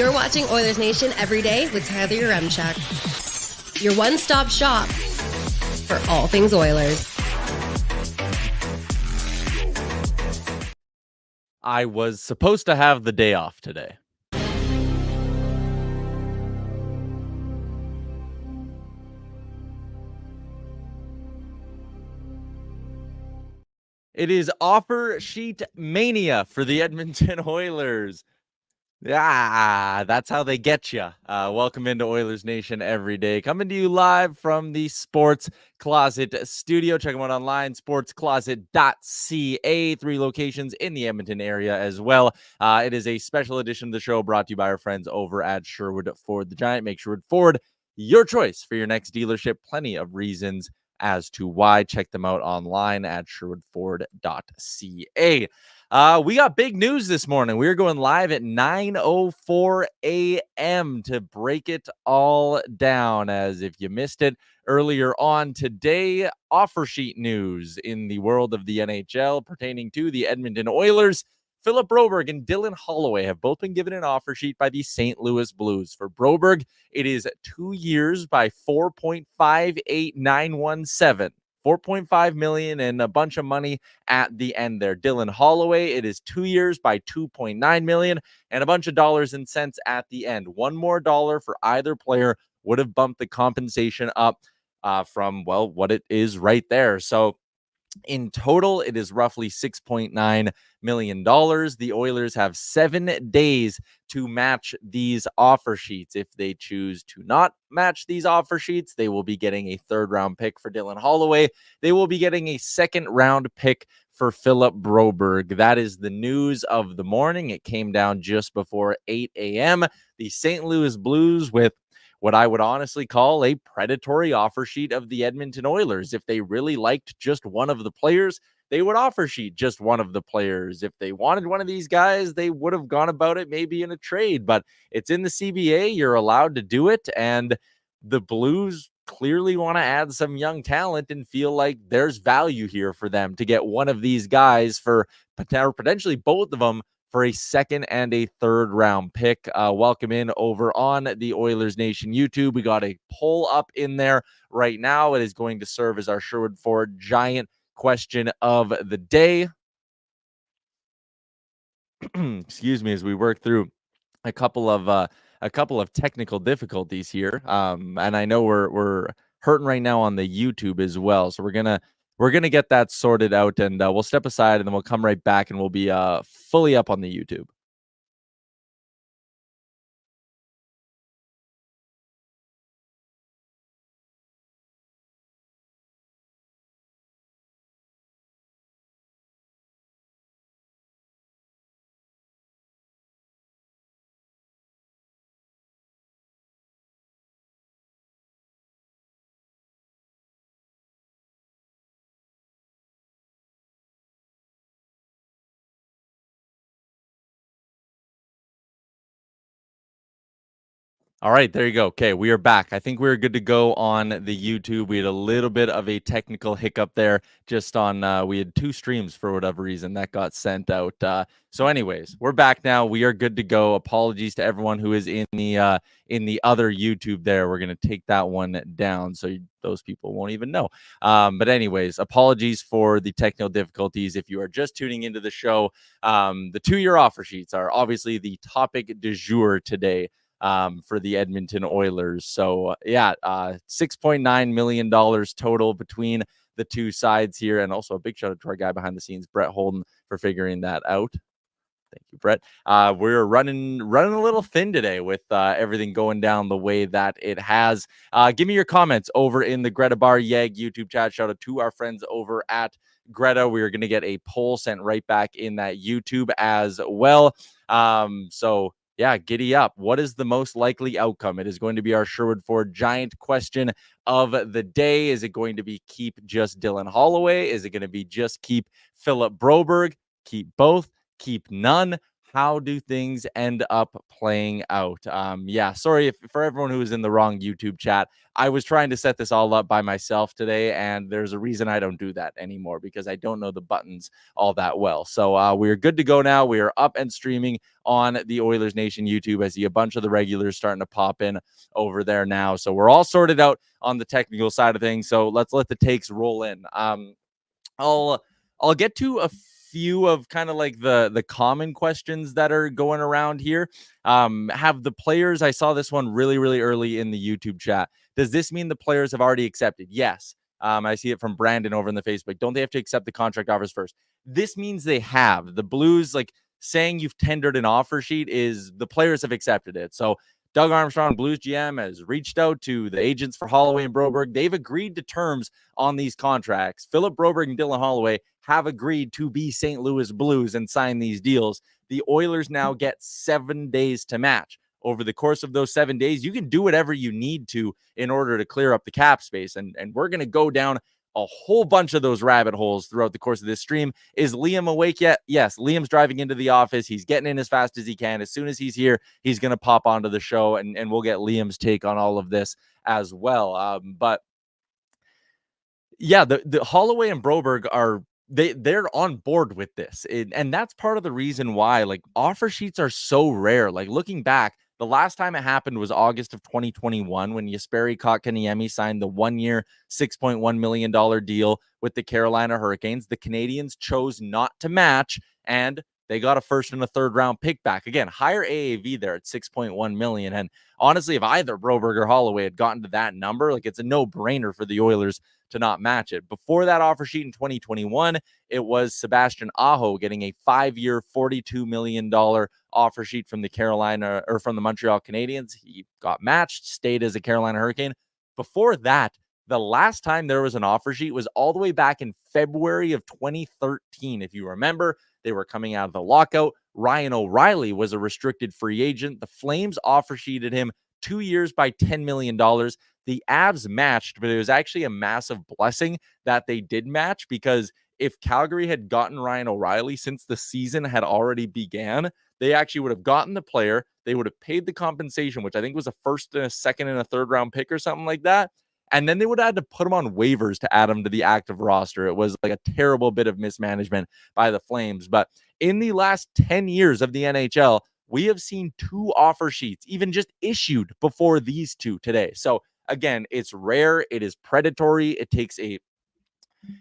You're watching Oilers Nation Everyday with Tyler Yaremchuk. Your one-stop shop for all things Oilers. I was supposed to have the day off today. It is offer sheet mania for the Edmonton Oilers. Yeah, that's how they get you. Welcome into Oilers Nation Everyday. Coming to you live from the Sports Closet studio. Check them out online, sportscloset.ca. 3 locations in the Edmonton area as well. It is a special edition of the show brought to you by our friends over at Sherwood Ford the Giant. Make Sherwood Ford your choice for your next dealership. Plenty of reasons as to why. Check them out online at sherwoodford.ca. We got big news this morning. We're going live at 9:04 a.m. to break it all down. As if you missed it earlier on today, offer sheet news in the world of the NHL pertaining to the Edmonton Oilers. Philip Broberg and Dylan Holloway have both been given an offer sheet by the St. Louis Blues. For Broberg, it is 2 years by $4.58917. $4.5 million and a bunch of money at the end there. Dylan Holloway, it is 2 years by $2.9 million and a bunch of dollars and cents at the end. One more dollar for either player would have bumped the compensation up from, well, what it is right there. So in total, it is roughly $6.9 million. The Oilers have 7 days to match these offer sheets. If they choose to not match these offer sheets, they will be getting a 3rd-round pick for Dylan Holloway. They will be getting a 2nd-round pick for Philip Broberg. That is the news of the morning. It came down just before 8 a.m. The St. Louis Blues with what I would honestly call a predatory offer sheet of the Edmonton Oilers. If they really liked just one of the players, they would offer sheet just one of the players. If they wanted one of these guys, they would have gone about it maybe in a trade, but it's in the CBA. You're allowed to do it, and the Blues clearly want to add some young talent and feel like there's value here for them to get one of these guys for potentially both of them for a 2nd and a 3rd-round pick. Welcome in over on the Oilers Nation YouTube. We got a poll up in there right now. It is going to serve as our Sherwood Ford Giant question of the day. Excuse me, as we work through a couple of technical difficulties here. And I know we're hurting right now on the YouTube as well. So we're gonna get that sorted out, and we'll step aside, and then we'll come right back, and we'll be fully up on the YouTube. All right, there you go. Okay, we are back. I think we're good to go on the YouTube. We had a little bit of a technical hiccup there just on, we had 2 streams for whatever reason that got sent out. So anyways, we're back now. We are good to go. Apologies to everyone who is in the other YouTube there. We're going to take that one down so those people won't even know. But anyways, apologies for the technical difficulties. If you are just tuning into the show, the 2-year offer sheets are obviously the topic du jour today. For the Edmonton Oilers. So, $6.9 million total between the 2 sides here. And also a big shout out to our guy behind the scenes, Brett Holden, for figuring that out. Thank you, Brett. We're running a little thin today with everything going down the way that it has. Give me your comments over in the Greta Bar Yeg YouTube chat. Shout out to our friends over at Greta. We are going to get a poll sent right back in that YouTube as well. So yeah, giddy up. What is the most likely outcome? It is going to be our Sherwood Ford Giant question of the day. Is it going to be keep just Dylan Holloway? Is it going to be just keep Philip Broberg? Keep both? Keep none? how do things end up playing out? Yeah, sorry for everyone who was in the wrong YouTube chat. I was trying to set this all up by myself today, and there's a reason I don't do that anymore because I don't know the buttons all that well. So we're good to go now. We are up and streaming on the Oilers Nation YouTube. I see a bunch of the regulars starting to pop in over there now. So we're all sorted out on the technical side of things. So let's let the takes roll in. I'll get to a few of kind of like the common questions that are going around here. Have the players, I saw this one really early in the YouTube chat. Does this mean the players have already accepted? Yes. I see it from Brandon over in the Facebook. Don't they have to accept the contract offers first? This means they have. The Blues, like saying you've tendered an offer sheet, is the players have accepted it. So Doug Armstrong, Blues GM, has reached out to the agents for Holloway and Broberg. They've agreed to terms on these contracts. Philip Broberg and Dylan Holloway have agreed to be St. Louis Blues and sign these deals. The Oilers now get 7 days to match. Over the course of those 7 days, you can do whatever you need to in order to clear up the cap space. And we're going to go down a whole bunch of those rabbit holes throughout the course of this stream. Is Liam awake yet? Yes, Liam's driving into the office. He's getting in as fast as he can. As soon as he's here, he's going to pop onto the show, and we'll get Liam's take on all of this as well. But yeah, the Holloway and Broberg are they're on board with this. And that's part of the reason why like offer sheets are so rare. Like looking back, the last time it happened was August of 2021 when Jesperi Kotkaniemi signed the 1-year, $6.1 million deal with the Carolina Hurricanes. The Canadians chose not to match, and they got a first and a third round pick back. Again, higher AAV there at $6.1 million. And honestly, if either Broberg or Holloway had gotten to that number, like it's a no-brainer for the Oilers to not match it. Before that offer sheet in 2021, it was Sebastian Aho getting a 5-year, $42 million offer sheet from the Carolina or from the Montreal Canadiens. He got matched, stayed as a Carolina Hurricane. Before that, the last time there was an offer sheet was all the way back in February of 2013. If you remember, they were coming out of the lockout. Ryan O'Reilly was a restricted free agent. The Flames offer sheeted him 2 years by $10 million. The Avs matched, but it was actually a massive blessing that they did match, because if Calgary had gotten Ryan O'Reilly since the season had already began, they actually would have gotten the player. They would have paid the compensation, which I think was a first and a second and a third round pick or something like that. And then they would have had to put him on waivers to add him to the active roster. It was like a terrible bit of mismanagement by the Flames. But in the last 10 years of the NHL, we have seen 2 offer sheets even just issued before these 2 today. So again, it's rare. It is predatory. It takes a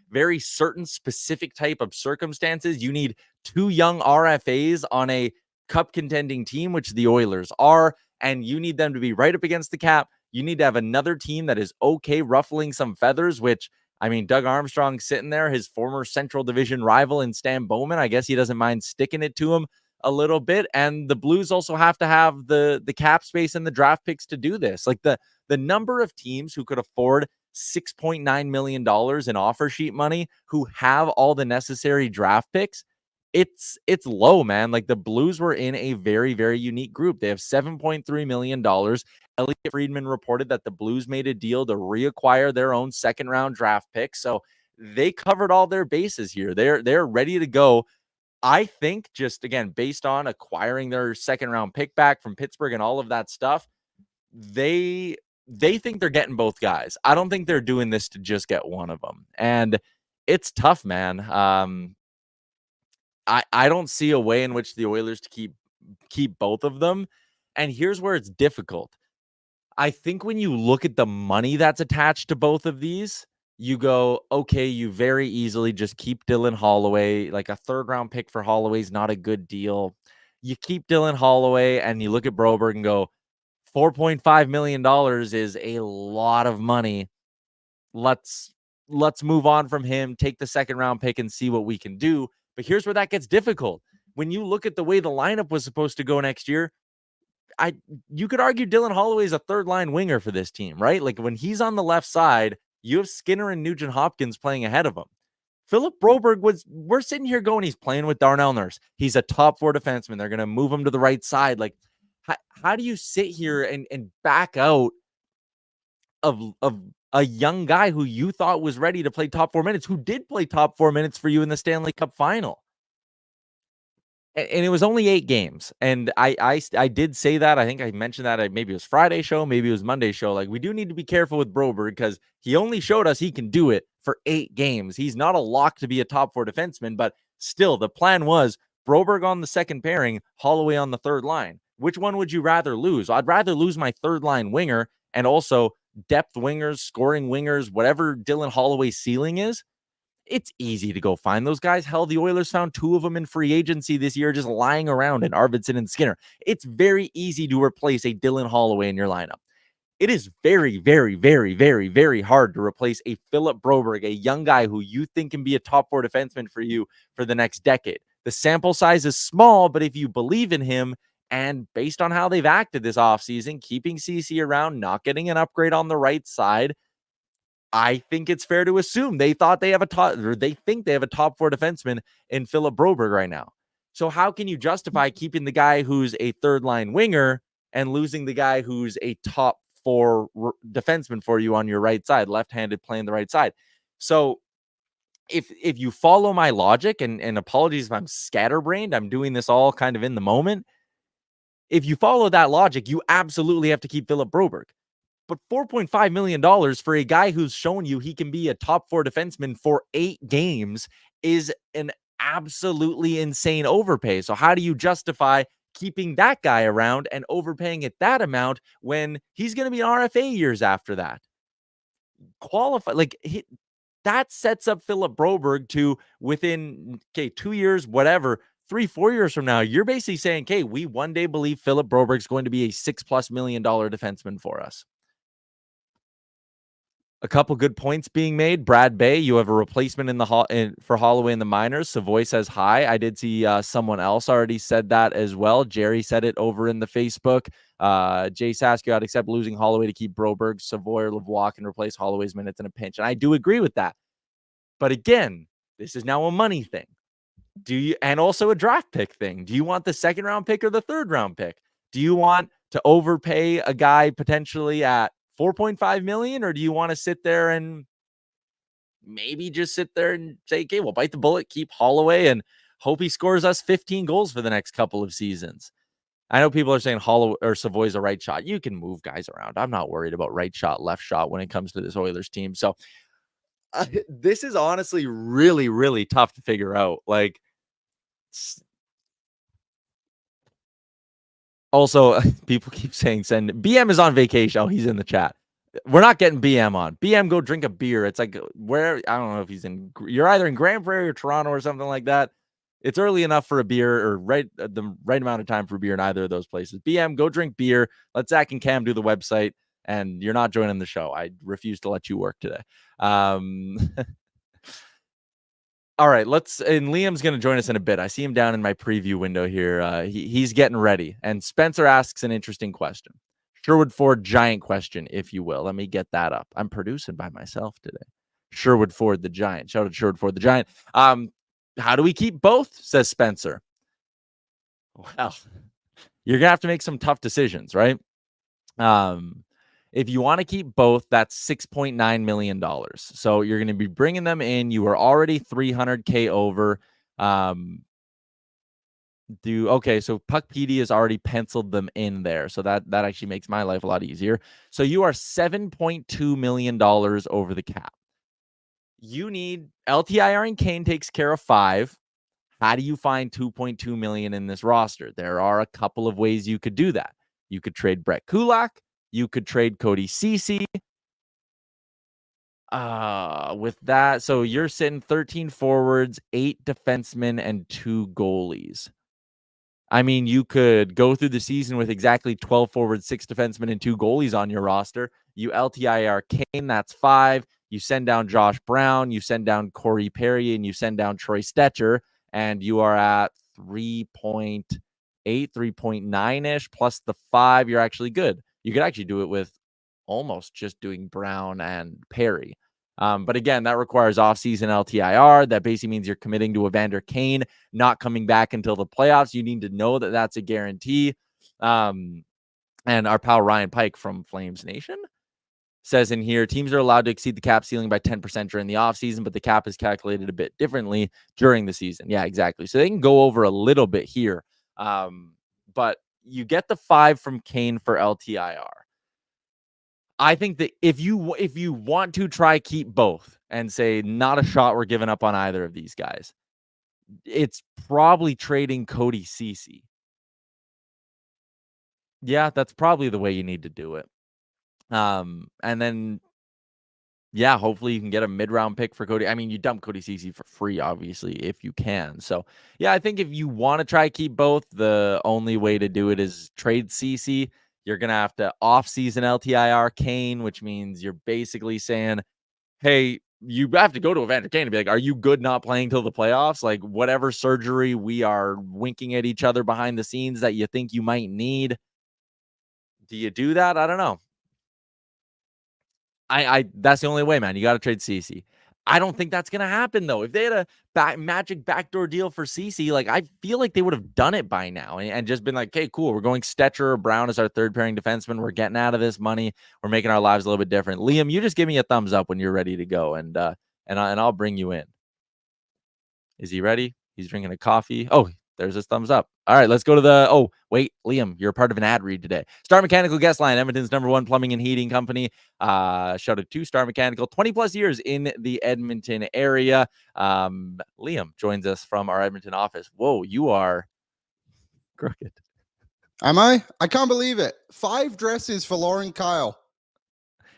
very certain specific type of circumstances. You need 2 young RFAs on a cup contending team, which the Oilers are, and you need them to be right up against the cap. You need to have another team that is okay ruffling some feathers, which, I mean, Doug Armstrong sitting there, his former Central Division rival in Stan Bowman, I guess he doesn't mind sticking it to him a little bit. And the Blues also have to have the cap space and the draft picks to do this. Like the number of teams who could afford $6.9 million in offer sheet money, who have all the necessary draft picks, it's low, man. Like the Blues were in a very unique group. They have $7.3 million. Elliot Friedman reported that the Blues made a deal to reacquire their own second round draft pick. So they covered all their bases here. They're ready to go. I think, just again, based on acquiring their second round pick back from Pittsburgh and all of that stuff, they think they're getting both guys. I don't think they're doing this to just get one of them. And it's tough, man. I don't see a way in which the Oilers to keep both of them. And here's where it's difficult. I think when you look at the money that's attached to both of these, you go, okay, you very easily just keep Dylan Holloway. Like a third round pick for Holloway is not a good deal. You keep Dylan Holloway and you look at Broberg and go, $4.5 million is a lot of money. Let's move on from him, take the second round pick and see what we can do. But here's where that gets difficult. When you look at the way the lineup was supposed to go next year, you could argue Dylan Holloway is a third line winger for this team, right? Like when he's on the left side, you have Skinner and Nugent Hopkins playing ahead of him. Philip Broberg we're sitting here going, he's playing with Darnell Nurse. He's a top 4 defenseman. They're going to move him to the right side. Like, how do you sit here and back out of a young guy who you thought was ready to play top 4 minutes, who did play top 4 minutes for you in the Stanley Cup final? And it was only 8 games. And I did say that. I think I mentioned that maybe it was Friday show, maybe it was Monday show. Like, we do need to be careful with Broberg because he only showed us he can do it for 8 games. He's not a lock to be a top 4 defenseman, but still the plan was Broberg on the second pairing, Holloway on the third line. Which one would you rather lose? I'd rather lose my third line winger and also depth wingers, scoring wingers, whatever Dylan Holloway's ceiling is. It's easy to go find those guys. Hell, the Oilers found 2 of them in free agency this year just lying around in Arvidsson and Skinner. It's very easy to replace a Dylan Holloway in your lineup. It is very, very, very, very, very hard to replace a Philip Broberg, a young guy who you think can be a top 4 defenseman for you for the next decade. The sample size is small, but if you believe in him, and based on how they've acted this offseason, keeping CC around, not getting an upgrade on the right side, I think it's fair to assume they thought they have a top, or they think they have a top 4 defenseman in Philip Broberg right now. So how can you justify keeping the guy who's a third line winger and losing the guy who's a top 4 defenseman for you on your right side, left-handed playing the right side? So if you follow my logic, and apologies if I'm scatterbrained, I'm doing this all kind of in the moment. If you follow that logic, you absolutely have to keep Philip Broberg. But $4.5 million for a guy who's shown you he can be a top 4 defenseman for 8 games is an absolutely insane overpay. So how do you justify keeping that guy around and overpaying at that amount when he's going to be RFA years after that? Qualify, that sets up Philip Broberg to within 2 years, whatever, 3-4 years from now, you're basically saying, okay, we one day believe Philip Broberg's going to be a $6+ million defenseman for us. A couple good points being made. Brad Bay, you have a replacement for Holloway in the minors. Savoy says hi. I did see someone else already said that as well. Jerry said it over in the Facebook. Jay Saskia, I'd accept losing Holloway to keep Broberg. Savoy or Lavoie can replace Holloway's minutes in a pinch. And I do agree with that. But again, this is now a money thing. And also a draft pick thing. Do you want the 2nd round pick or the 3rd round pick? Do you want to overpay a guy potentially at $4.5 million, or do you want to sit there and maybe just sit there and say, okay, we'll bite the bullet, keep Holloway, and hope he scores us 15 goals for the next couple of seasons? I know people are saying Holloway or Savoy's a right shot. You can move guys around. I'm not worried about right shot, left shot when it comes to this Oilers team. So this is honestly really, really tough to figure out. Also, people keep saying BM is on vacation. Oh, he's in the chat. We're not getting BM on. BM, go drink a beer. It's like, where, I don't know if you're either in Grand Prairie or Toronto or something like that. It's early enough for a beer, or the right amount of time for beer in either of those places. BM, go drink beer. Let Zach and Cam do the website, and you're not joining the show. I refuse to let you work today. All right, and Liam's going to join us in a bit. I see him down in my preview window here. He's getting ready. And Spencer asks an interesting question. Sherwood Ford giant question, if you will. Let me get that up. I'm producing by myself today. Sherwood Ford the Giant. Shout out to Sherwood Ford the Giant. How do we keep both, says Spencer? Well, you're going to have to make some tough decisions, right? If you want to keep both, that's $6.9 million. So you're going to be bringing them in. You are already $300K over. So Puckpedia has already penciled them in there. So that actually makes my life a lot easier. So you are $7.2 million over the cap. You need LTIR, and Kane takes care of 5. How do you find $2.2 million in this roster? There are a couple of ways you could do that. You could trade Brett Kulak. You could trade Cody Ceci. With that, so you're sitting 13 forwards, 8 defensemen, and 2 goalies. I mean, you could go through the season with exactly 12 forwards, 6 defensemen, and 2 goalies on your roster. You LTIR Kane, that's 5. You send down Josh Brown. You send down Corey Perry, and you send down Troy Stetcher, and you are at 3.8, 3.9-ish, plus the 5. You're actually good. You could actually do it with almost just doing Brown and Perry. But again, that requires offseason LTIR. That basically means you're committing to Evander Kane not coming back until the playoffs. You need to know that that's a guarantee. And our pal Ryan Pike from Flames Nation says in here, teams are allowed to exceed the cap ceiling by 10% during the offseason, but the cap is calculated a bit differently during the season. Yeah, exactly. So they can go over a little bit here. But you get the 5 from Kane for LTIR. I think that if you want to try keep both and say not a shot we're giving up on either of these guys, it's probably trading Cody Ceci. Yeah, that's probably the way you need to do it. And then, yeah, hopefully you can get a mid-round pick for Cody. I mean, you dump Cody Ceci for free, obviously, if you can. So, yeah, I think if you want to try keep both, the only way to do it is trade Ceci. You're going to have to off-season LTIR Kane, which means you're basically saying, hey, you have to go to Evander Kane and be like, are you good not playing till the playoffs? Like, whatever surgery we are winking at each other behind the scenes that you think you might need. Do you do that? I don't know. I that's the only way, man. You got to trade Ceci. I don't think that's gonna happen though. If they had a magic backdoor deal for Ceci, like I feel like they would have done it by now and just been like, "Okay, cool. We're going Stetcher or Brown as our third pairing defenseman. We're getting out of this money. We're making our lives a little bit different." Liam, you just give me a thumbs up when you're ready to go, and I'll bring you in. Is he ready? He's drinking a coffee. Oh, there's his thumbs up. All right, let's go to the. Oh, wait, Liam, you're part of an ad read today. Star Mechanical Guest Line, Edmonton's #1 plumbing and heating company. Shout out to Star Mechanical, 20 plus years in the Edmonton area. Liam joins us from our Edmonton office. Whoa, you are crooked. Am I? I can't believe it. 5 dresses for Lauren Kyle.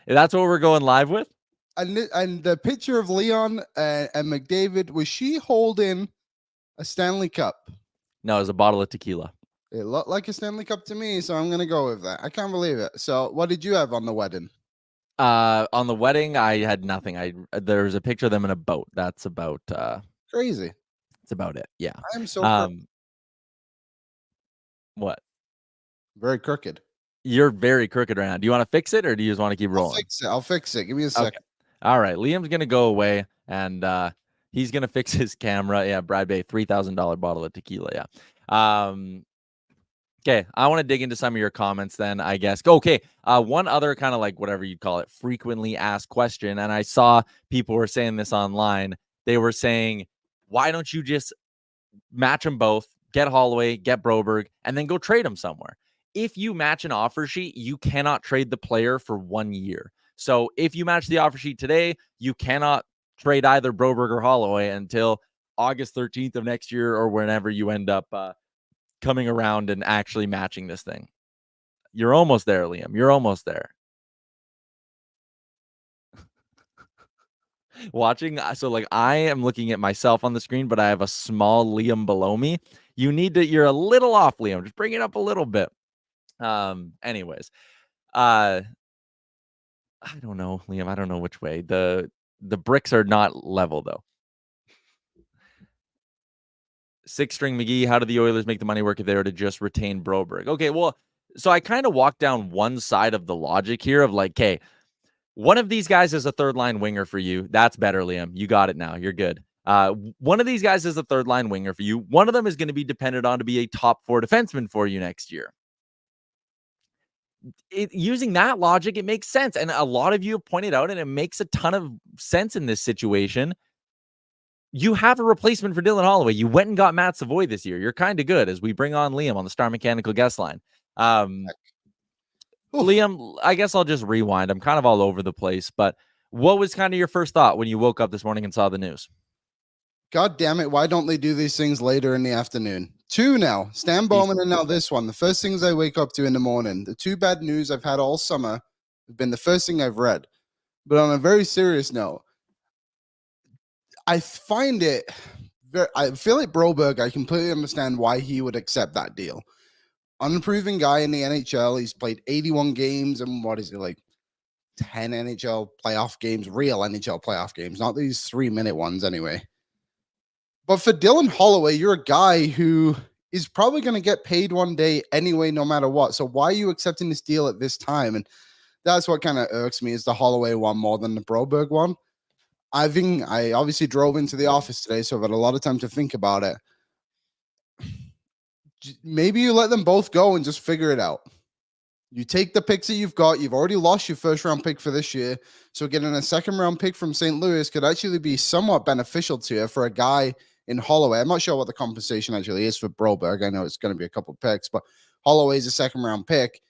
That's what we're going live with? And the picture of Leon and McDavid, was she holding a Stanley Cup? No, it was a bottle of tequila. It looked like a Stanley Cup to me, so I'm going to go with that. I can't believe it. So what did you have on the wedding? On the wedding, I had nothing. There was a picture of them in a boat. That's about crazy. That's about it. Yeah. I'm so what? Very crooked. You're very crooked right now. Do you want to fix it or do you just want to keep rolling? I'll fix it. Give me a second. Okay. All right. Liam's going to go away and he's going to fix his camera. Yeah. Brad Bay, $3,000 bottle of tequila. Yeah. Okay. I want to dig into some of your comments then, I guess. Okay. One other kind of like whatever you'd call it, frequently asked question. And I saw people were saying this online. They were saying, why don't you just match them both, get Holloway, get Broberg, and then go trade them somewhere? If you match an offer sheet, you cannot trade the player for 1 year. So if you match the offer sheet today, you cannot trade either Broberg or Holloway until August 13th of next year or whenever you end up coming around and actually matching this thing. You're almost there, Liam. You're almost there. Watching, so like I am looking at myself on the screen, but I have a small Liam below me. You're a little off, Liam. Just bring it up a little bit. Anyways, I don't know, Liam. I don't know which way. The bricks are not level though. 6-string McGee, how do the Oilers make the money work if they were to just retain Broberg? Okay, well, so I kind of walked down one side of the logic here of like, okay, one of these guys is a third line winger for you. That's better, Liam. You got it now. You're good. One of these guys is a third line winger for you. One of them is going to be dependent on to be a top 4 defenseman for you next year. Using that logic, it makes sense. And a lot of you have pointed out, and it makes a ton of sense in this situation. You have a replacement for Dylan Holloway. You went and got Matt Savoy this year. You're kind of good as we bring on Liam on the Star Mechanical Guest Line. Liam, I guess I'll just rewind. I'm kind of all over the place, but what was kind of your first thought when you woke up this morning and saw the news? God damn it. Why don't they do these things later in the afternoon? 2 now. Stan Bowman and now this one. The first things I wake up to in the morning. The 2 bad news I've had all summer have been the first thing I've read. But on a very serious note, I find it I feel like Broberg, I completely understand why he would accept that deal. Unproven guy in the NHL. He's played 81 games and what is it, like 10 NHL playoff games, real NHL playoff games, not these 3-minute ones anyway. But for Dylan Holloway, you're a guy who is probably going to get paid one day anyway, no matter what. So why are you accepting this deal at this time? And that's what kind of irks me is the Holloway one more than the Broberg one. I obviously drove into the office today, so I've had a lot of time to think about it. Maybe you let them both go and just figure it out. You take the picks that you've got. You've already lost your first round pick for this year. So getting a second round pick from St. Louis could actually be somewhat beneficial to you for a guy in Holloway. I'm not sure what the compensation actually is for Broberg. I know it's going to be a couple of picks, but Holloway's a second round pick.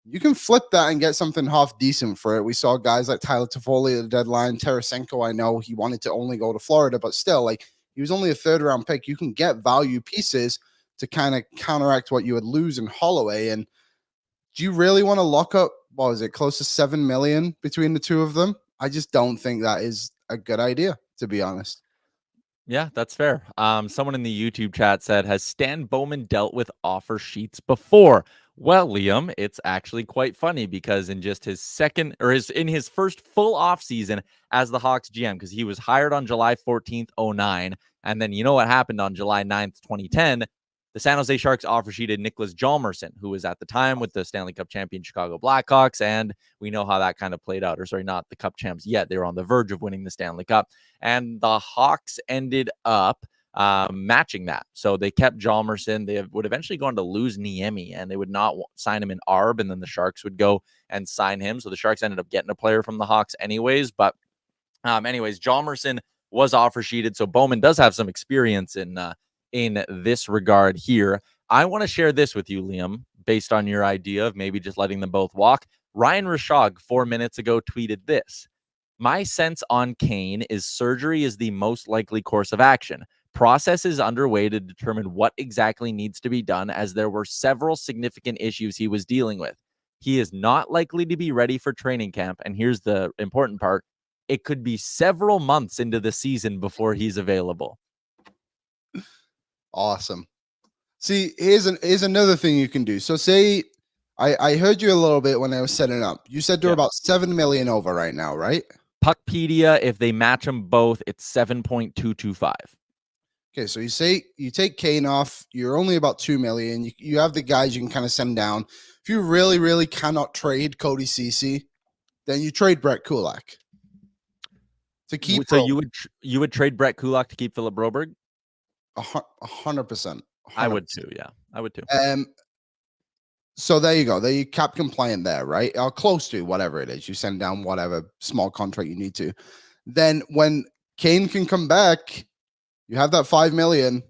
You can flip that and get something half decent for it. We saw guys like Tyler Toffoli at the deadline. Tarasenko, I know he wanted to only go to Florida, but still, like, he was only a third round pick. You can get value pieces to kind of counteract what you would lose in Holloway. And do you really want to lock up, what was it, close to $7 million between the two of them? I just don't think that is a good idea, to be honest. Yeah, that's fair. Someone in the YouTube chat said, has Stan Bowman dealt with offer sheets before? Well, Liam, it's actually quite funny because in just his in his first full off season as the Hawks GM, because he was hired on July 14th, 09. And then you know what happened on July 9th, 2010? The San Jose Sharks offer sheeted Nicholas Hjalmarsson, who was at the time with the Stanley Cup champion Chicago Blackhawks. And we know how that kind of played out. Or sorry, not the Cup champs yet. They were on the verge of winning the Stanley Cup. And the Hawks ended up matching that. So they kept Hjalmarsson. They would eventually go on to lose Niemi, and they would not sign him in ARB, and then the Sharks would go and sign him. So the Sharks ended up getting a player from the Hawks anyways. But anyways, Hjalmarsson was offer sheeted. So Bowman does have some experience in this regard here. I want to share this with you, Liam, based on your idea of maybe just letting them both walk. Ryan Rashog 4 minutes ago tweeted this. My sense on Kane is surgery is the most likely course of action. Process is underway to determine what exactly needs to be done, as there were several significant issues he was dealing with. He is not likely to be ready for training camp. And here's the important part. It could be several months into the season before he's available. Awesome. See, here's another thing you can do. So say I heard you a little bit when I was setting up. You said they're about 7 million over right now, right? Puckpedia, if they match them both, it's 7.225. Okay, so you take Kane off, you're only about 2 million. You have the guys you can kind of send down. If you really, really cannot trade Cody Ceci, then you trade Brett Kulak to keep. So you would trade Brett Kulak to keep Philip Broberg? 100%. I would too. Yeah, I would too. So there you go. There you cap compliant there, right? Or close to whatever it is. You send down whatever small contract you need to. Then when Kane can come back, you have that 5 million.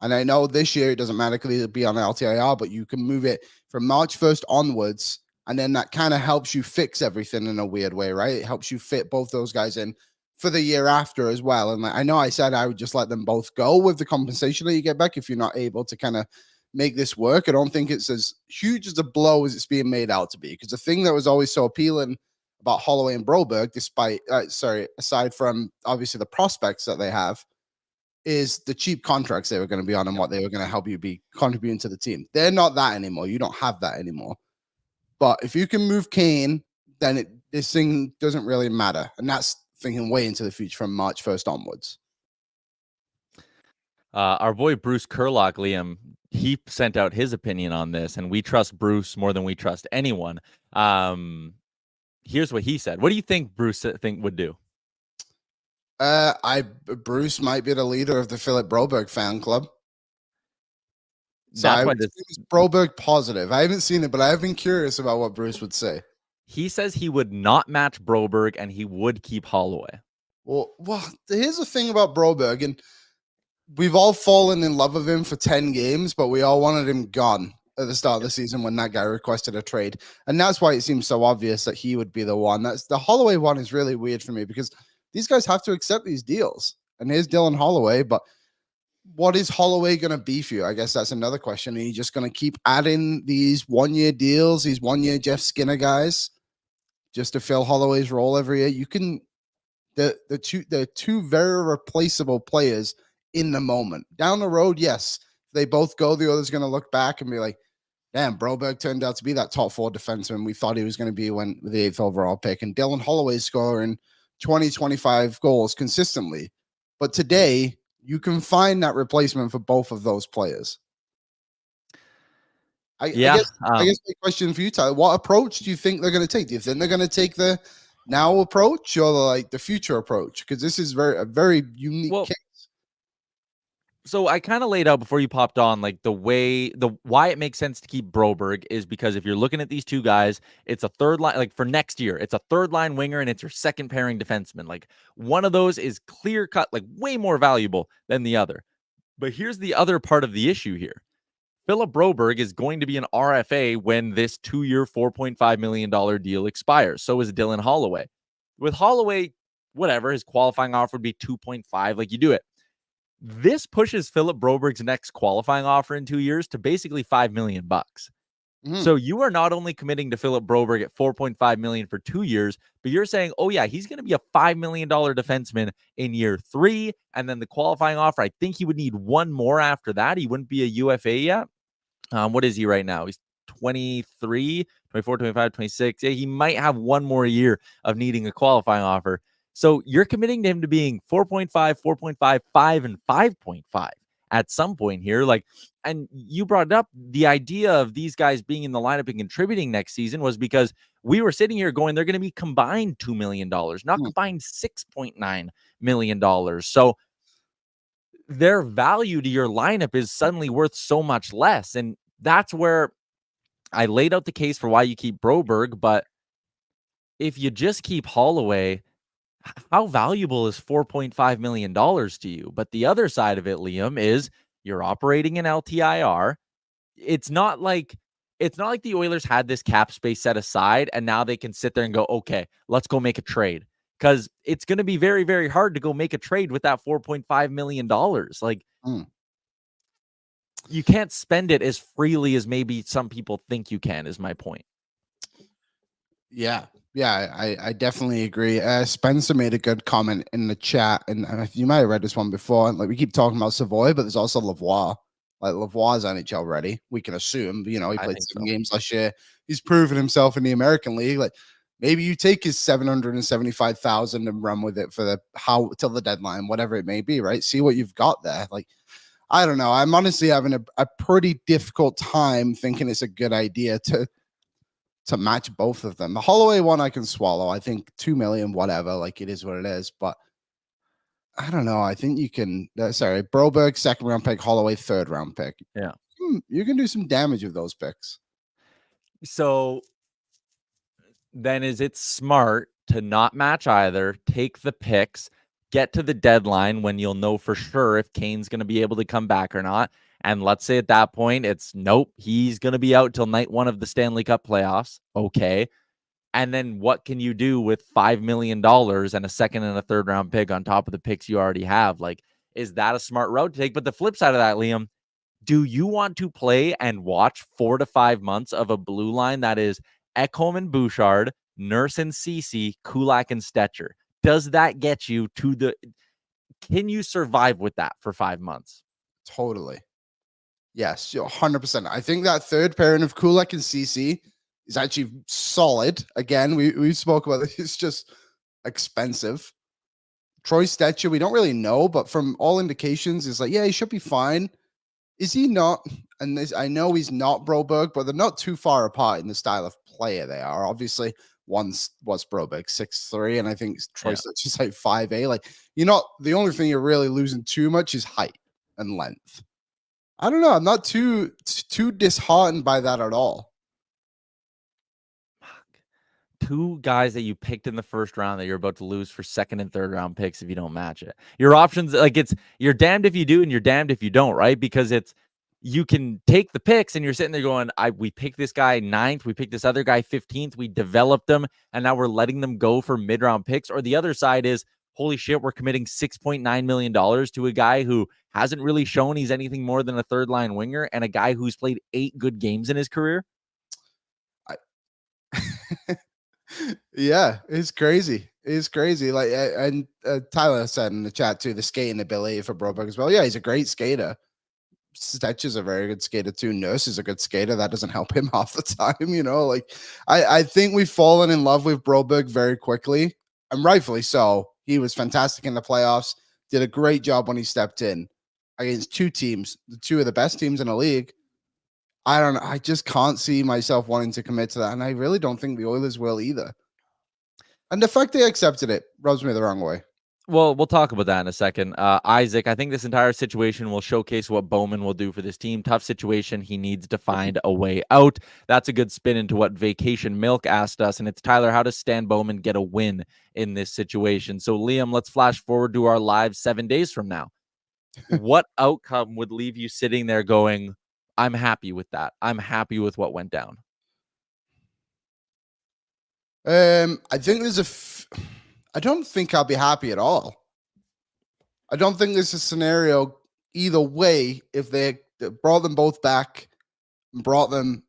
And I know this year it doesn't magically be on LTIR, but you can move it from March 1st onwards. And then that kind of helps you fix everything in a weird way, right? It helps you fit both those guys in for the year after as well. And I know I said I would just let them both go with the compensation that you get back if you're not able to kind of make this work. I don't think it's as huge as a blow as it's being made out to be, because the thing that was always so appealing about Holloway and Broberg, aside from obviously the prospects that they have, is the cheap contracts they were going to be on and what they were going to help you be contributing to the team. They're not that anymore. You don't have that anymore. But if you can move Kane, then this thing doesn't really matter. And that's thinking way into the future from March 1st onwards. Our boy Bruce Kurlock, Liam, he sent out his opinion on this, and we trust Bruce more than we trust anyone. Here's what he said. What do you think Bruce would do? Bruce might be the leader of the Philip Broberg fan club. So That's why this Broberg positive. I haven't seen it, but I have been curious about what Bruce would say. He says he would not match Broberg and he would keep Holloway. Well, here's the thing about Broberg, and we've all fallen in love with him for 10 games, but we all wanted him gone at the start of the season when that guy requested a trade. And that's why it seems so obvious that he would be the one. That's the Holloway one is really weird for me, because these guys have to accept these deals. And here's Dylan Holloway, but what is Holloway going to be for you? I guess that's another question. Are you just going to keep adding these 1-year deals, these 1-year Jeff Skinner guys, just to fill Holloway's role every year? You can, the two very replaceable players in the moment. Down the road, yes, if they both go, the other's going to look back and be like, damn, Broberg turned out to be that top 4 defenseman we thought he was going to be with the 8th overall pick. And Dylan Holloway's scoring 20, 25 goals consistently. But today, you can find that replacement for both of those players. I guess my question for you, Tyler, what approach do you think they're going to take? Do you think they're going to take the now approach or the future approach? Because this is a very unique case. So I kind of laid out before you popped on, like why it makes sense to keep Broberg is because if you're looking at these two guys, it's a third line, like for next year, it's a third line winger and it's your second pairing defenseman. Like one of those is clear cut, like way more valuable than the other. But here's the other part of the issue here. Philip Broberg is going to be an RFA when this 2-year, $4.5 million deal expires. So is Dylan Holloway. With Holloway, whatever, his qualifying offer would be 2.5, like you do it. This pushes Philip Broberg's next qualifying offer in 2 years to basically $5 million. So you are not only committing to Philip Broberg at $4.5 million for 2 years, but you're saying, oh yeah, he's going to be a $5 million defenseman in year 3. And then the qualifying offer, I think he would need one more after that. He wouldn't be a UFA yet. What is he right now? He's 23, 24, 25, 26. Yeah, he might have one more year of needing a qualifying offer. So you're committing to him to being 4.5, 4.5, 5, and 5.5 at some point here. Like, and you brought it up, the idea of these guys being in the lineup and contributing next season was because we were sitting here going, they're going to be combined $2 million, not combined $6.9 million. So their value to your lineup is suddenly worth so much less. And that's where I laid out the case for why you keep Broberg. But if you just keep Holloway, how valuable is $4.5 million to you? But the other side of it, Liam, is you're operating an LTIR. It's not like the Oilers had this cap space set aside and now they can sit there and go, okay, let's go make a trade. Because it's going to be very, very hard to go make a trade with that $4.5 million. Like, you can't spend it as freely as maybe some people think you can, is my point. Yeah, I definitely agree. Spencer made a good comment in the chat, and you might have read this one before. Like, we keep talking about Savoy, but there's also Lavoie. Like, Lavoie's NHL ready. We can assume, he played 7 games last year. He's proven himself in the American League. Like, maybe you take his $775,000 and run with it for till the deadline, whatever it may be, right? See what you've got there. Like, I don't know. I'm honestly having a pretty difficult time thinking it's a good idea to match both of them. The Holloway one I can swallow. I think 2 million, whatever, like it is what it is. But I don't know. I think you can. Broberg 2nd round pick, Holloway 3rd round pick. Yeah, you can do some damage with those picks. So then, is it smart to not match either? Take the picks, get to the deadline when you'll know for sure if Kane's going to be able to come back or not. And let's say at that point, it's nope, he's going to be out till night 1 of the Stanley Cup playoffs. Okay. And then what can you do with $5 million and a 2nd and a 3rd round pick on top of the picks you already have? Like, is that a smart route to take? But the flip side of that, Liam, do you want to play and watch 4 to 5 months of a blue line that is Ekholm and Bouchard, Nurse and Ceci, Kulak and Stetcher? Does that get you to can you survive with that for 5 months? Totally. Yes, 100%. I think that 3rd pairing of Kulak and Ceci is actually solid. Again, we spoke about it. It's just expensive. Troy Stetcher, we don't really know, but from all indications, is like, yeah, he should be fine. Is he not? And I know he's not Broberg, but they're not too far apart in the style of player they are. Obviously, one was Broberg 6'3", and I think Troy Stetcher's like 5'8". Like, the only thing you're really losing too much is height and length. I don't know. I'm not too disheartened by that at all. 2 guys that you picked in the 1st round that you're about to lose for 2nd and 3rd round picks if you don't match it. Your options, like, you're damned if you do and you're damned if you don't, right? Because you can take the picks and you're sitting there going, we picked this guy 9th, we picked this other guy 15th, we developed them, and now we're letting them go for mid-round picks. Or the other side is, holy shit, we're committing $6.9 million to a guy who hasn't really shown he's anything more than a 3rd line winger and a guy who's played 8 good games in his career. Yeah, it's crazy. It's crazy. Like, and Tyler said in the chat too, the skating ability for Broberg as well. Yeah, he's a great skater. Stetcher's a very good skater too. Nurse is a good skater. That doesn't help him half the time, Like, I think we've fallen in love with Broberg very quickly, and rightfully so. He was fantastic in the playoffs. Did a great job when he stepped in against 2 teams, the 2 of the best teams in the league. I don't know. I just can't see myself wanting to commit to that, and I really don't think the Oilers will either. And the fact they accepted it rubs me the wrong way. Well, we'll talk about that in a second. Isaac, I think this entire situation will showcase what Bowman will do for this team. Tough situation. He needs to find a way out. That's a good spin into what Vacation Milk asked us. And it's Tyler, how does Stan Bowman get a win in this situation? So, Liam, let's flash forward to our live 7 days from now. What outcome would leave you sitting there going, I'm happy with that? I'm happy with what went down. I think I don't think I'll be happy at all. I don't think there's a scenario either way if they brought them both back and brought them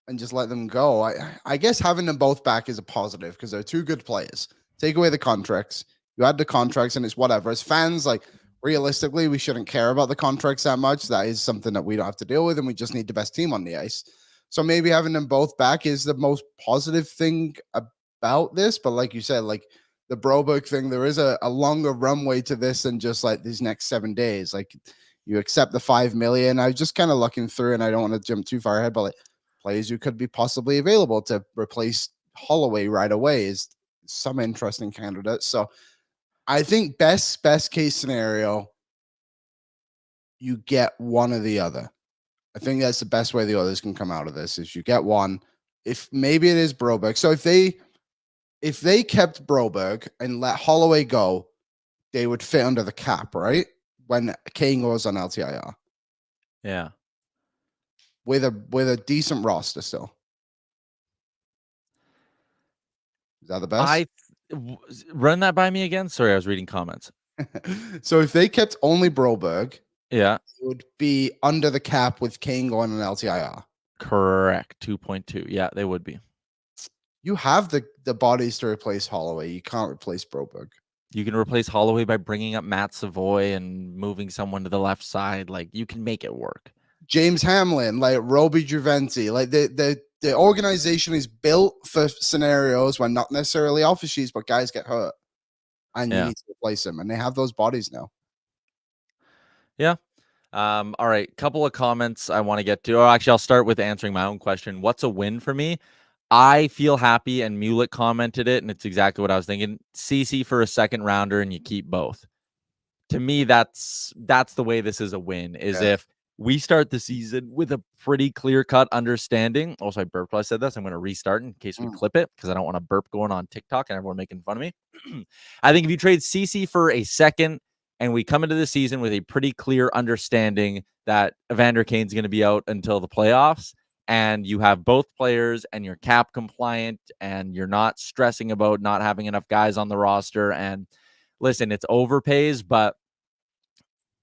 and just let them go. I guess having them both back is a positive because they're two good players. Take away the contracts. You add the contracts and it's whatever. As fans, like, realistically, we shouldn't care about the contracts that much. That is something that we don't have to deal with, and we just need the best team on the ice. So maybe having them both back is the most positive thing about this. But like you said, like the Broberg thing, there is a longer runway to this than just like these next 7 days. Like, you accept the $5 million. I was just kind of looking through, and I don't want to jump too far ahead, but like players who could be possibly available to replace Holloway right away is some interesting candidates. So I think best case scenario, you get one or the other. I think that's the best way the others can come out of this is you get one. If maybe it is Broberg. So if they kept Broberg and let Holloway go, they would fit under the cap, right? When Kane goes on LTIR. Yeah. With a decent roster still. Is that the best? Run that by me again. Sorry, I was reading comments. So if they kept only Broberg, yeah, it would be under the cap with Kane going on LTIR. Correct. 2.2. Yeah, they would be. You have the bodies to replace Holloway. You can't replace Broberg. You can replace Holloway by bringing up Matt Savoy and moving someone to the left side. Like, you can make it work. James Hamlin, like Roby Juventi, like the organization is built for scenarios when not necessarily off sheets, but guys get hurt, and you need to replace them, and they have those bodies now. Yeah. All right. Couple of comments I want to get to. Oh, actually, I'll start with answering my own question. What's a win for me? I feel happy, and Mulek commented it, and it's exactly what I was thinking. CC for a second rounder, and you keep both. To me, that's the way this is a win, is if we start the season with a pretty clear-cut understanding. Also, I burped while I said this. I'm going to restart in case we clip it because I don't want to burp going on TikTok and everyone making fun of me. I think if you trade CC for a second and we come into the season with a pretty clear understanding that Evander Kane's going to be out until the playoffs, and you have both players and you're cap compliant and you're not stressing about not having enough guys on the roster. And listen, it's overpays, but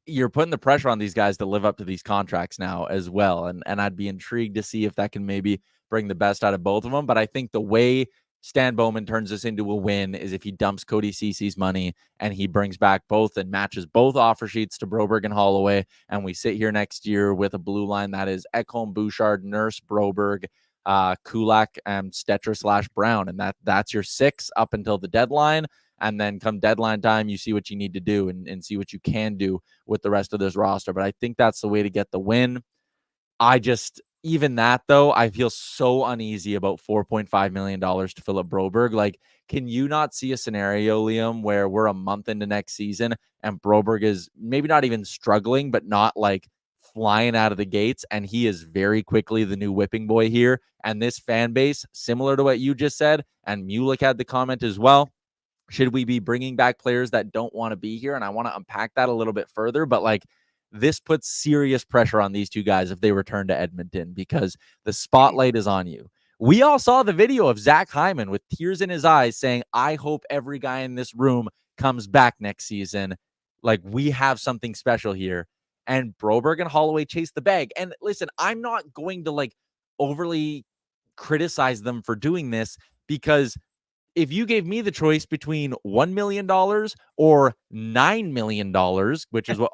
you're putting the pressure on these guys to live up to these contracts now as well. And I'd be intrigued to see if that can maybe bring the best out of both of them. But I think the way Stan Bowman turns this into a win is if he dumps Cody Cece's money and he brings back both and matches both offer sheets to Broberg and Holloway. And we sit here next year with a blue line that is Ekholm, Bouchard, Nurse, Broberg, Kulak, and Stetcher / Brown. And that's your 6 up until the deadline. And then come deadline time, you see what you need to do and see what you can do with the rest of this roster. But I think that's the way to get the win. Even that, though, I feel so uneasy about $4.5 million to Philip Broberg. Like, can you not see a scenario, Liam, where we're a month into next season and Broberg is maybe not even struggling, but not like flying out of the gates, and he is very quickly the new whipping boy here. And this fan base, similar to what you just said, and Mulek had the comment as well, should we be bringing back players that don't want to be here? And I want to unpack that a little bit further, but like this puts serious pressure on these two guys if they return to Edmonton because the spotlight is on you. We all saw the video of Zach Hyman with tears in his eyes saying, I hope every guy in this room comes back next season. Like, we have something special here. And Broberg and Holloway chase the bag. And listen, I'm not going to like overly criticize them for doing this because if you gave me the choice between $1 million or $9 million, which is what